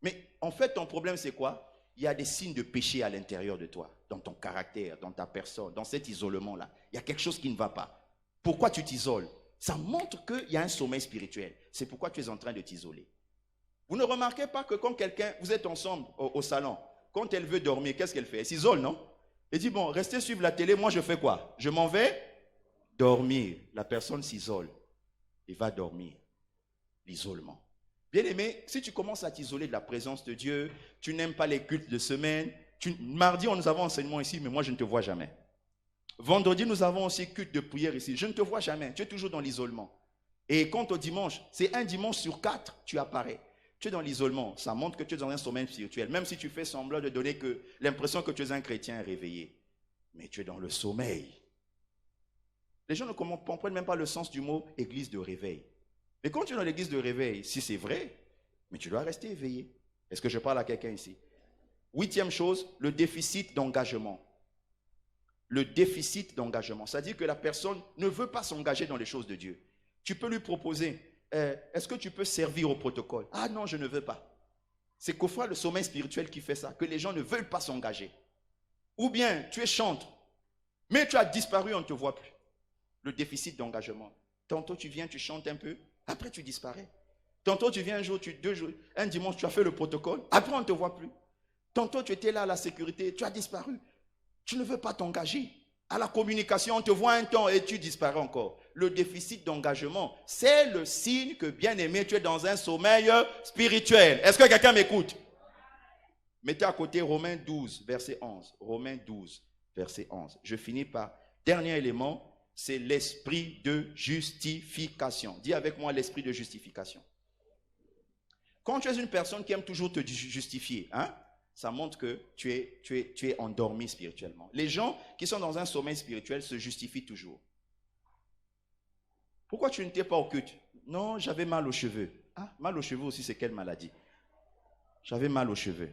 Mais en fait, ton problème c'est quoi? Il y a des signes de péché à l'intérieur de toi, dans ton caractère, dans ta personne, dans cet isolement-là. Il y a quelque chose qui ne va pas. Pourquoi tu t'isoles? Ça montre qu'il y a un sommeil spirituel. C'est pourquoi tu es en train de t'isoler. Vous ne remarquez pas que quand quelqu'un, vous êtes ensemble au salon, quand elle veut dormir, qu'est-ce qu'elle fait? Elle s'isole, non? Elle dit, bon, restez suivre la télé, moi je fais quoi? Je m'en vais dormir. La personne s'isole et va dormir. L'isolement. Bien aimé, si tu commences à t'isoler de la présence de Dieu, tu n'aimes pas les cultes de semaine, mardi, nous avons enseignement ici, mais moi je ne te vois jamais. Vendredi, nous avons aussi culte de prière ici. Je ne te vois jamais. Tu es toujours dans l'isolement. Et quant au dimanche, c'est un dimanche sur 4, tu apparais. Tu es dans l'isolement. Ça montre que tu es dans un sommeil spirituel. Même si tu fais semblant de donner l'impression que tu es un chrétien réveillé. Mais tu es dans le sommeil. Les gens ne comprennent même pas le sens du mot église de réveil. Mais quand tu es dans l'église de réveil, si c'est vrai, mais tu dois rester éveillé. Est-ce que je parle à quelqu'un ici? 8e chose, le déficit d'engagement. Le déficit d'engagement. C'est-à-dire que la personne ne veut pas s'engager dans les choses de Dieu. Tu peux lui proposer, est-ce que tu peux servir au protocole? Ah non, je ne veux pas. C'est qu'au fond le sommeil spirituel qui fait ça, que les gens ne veulent pas s'engager. Ou bien, tu es chantre, mais tu as disparu, on ne te voit plus. Le déficit d'engagement. Tantôt tu viens, tu chantes un peu, après tu disparais. Tantôt tu viens un jour, 2 jours, un dimanche, tu as fait le protocole, après on ne te voit plus. Tantôt tu étais là à la sécurité, tu as disparu. Tu ne veux pas t'engager. À la communication, on te voit un temps et tu disparais encore. Le déficit d'engagement, c'est le signe que, bien aimé, tu es dans un sommeil spirituel. Est-ce que quelqu'un m'écoute? Mettez à côté Romains 12, verset 11. Romains 12, verset 11. Je finis par, dernier élément, c'est l'esprit de justification. Dis avec moi l'esprit de justification. Quand tu es une personne qui aime toujours te justifier, ça montre que tu es endormi spirituellement. Les gens qui sont dans un sommeil spirituel se justifient toujours. Pourquoi tu n'étais pas au culte? Non, j'avais mal aux cheveux. Ah, mal aux cheveux aussi, c'est quelle maladie? J'avais mal aux cheveux.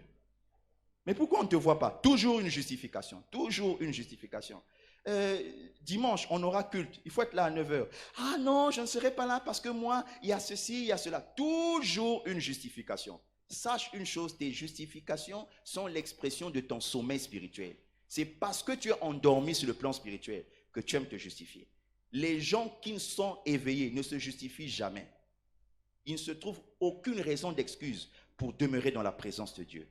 Mais pourquoi on ne te voit pas? Toujours une justification. Toujours une justification. Dimanche, on aura culte. Il faut être là à 9 h. Ah non, je ne serai pas là parce que moi, il y a ceci, il y a cela. Toujours une justification. Sache une chose, tes justifications sont l'expression de ton sommeil spirituel. C'est parce que tu es endormi sur le plan spirituel que tu aimes te justifier. Les gens qui sont éveillés ne se justifient jamais. Il ne se trouve aucune raison d'excuse pour demeurer dans la présence de Dieu.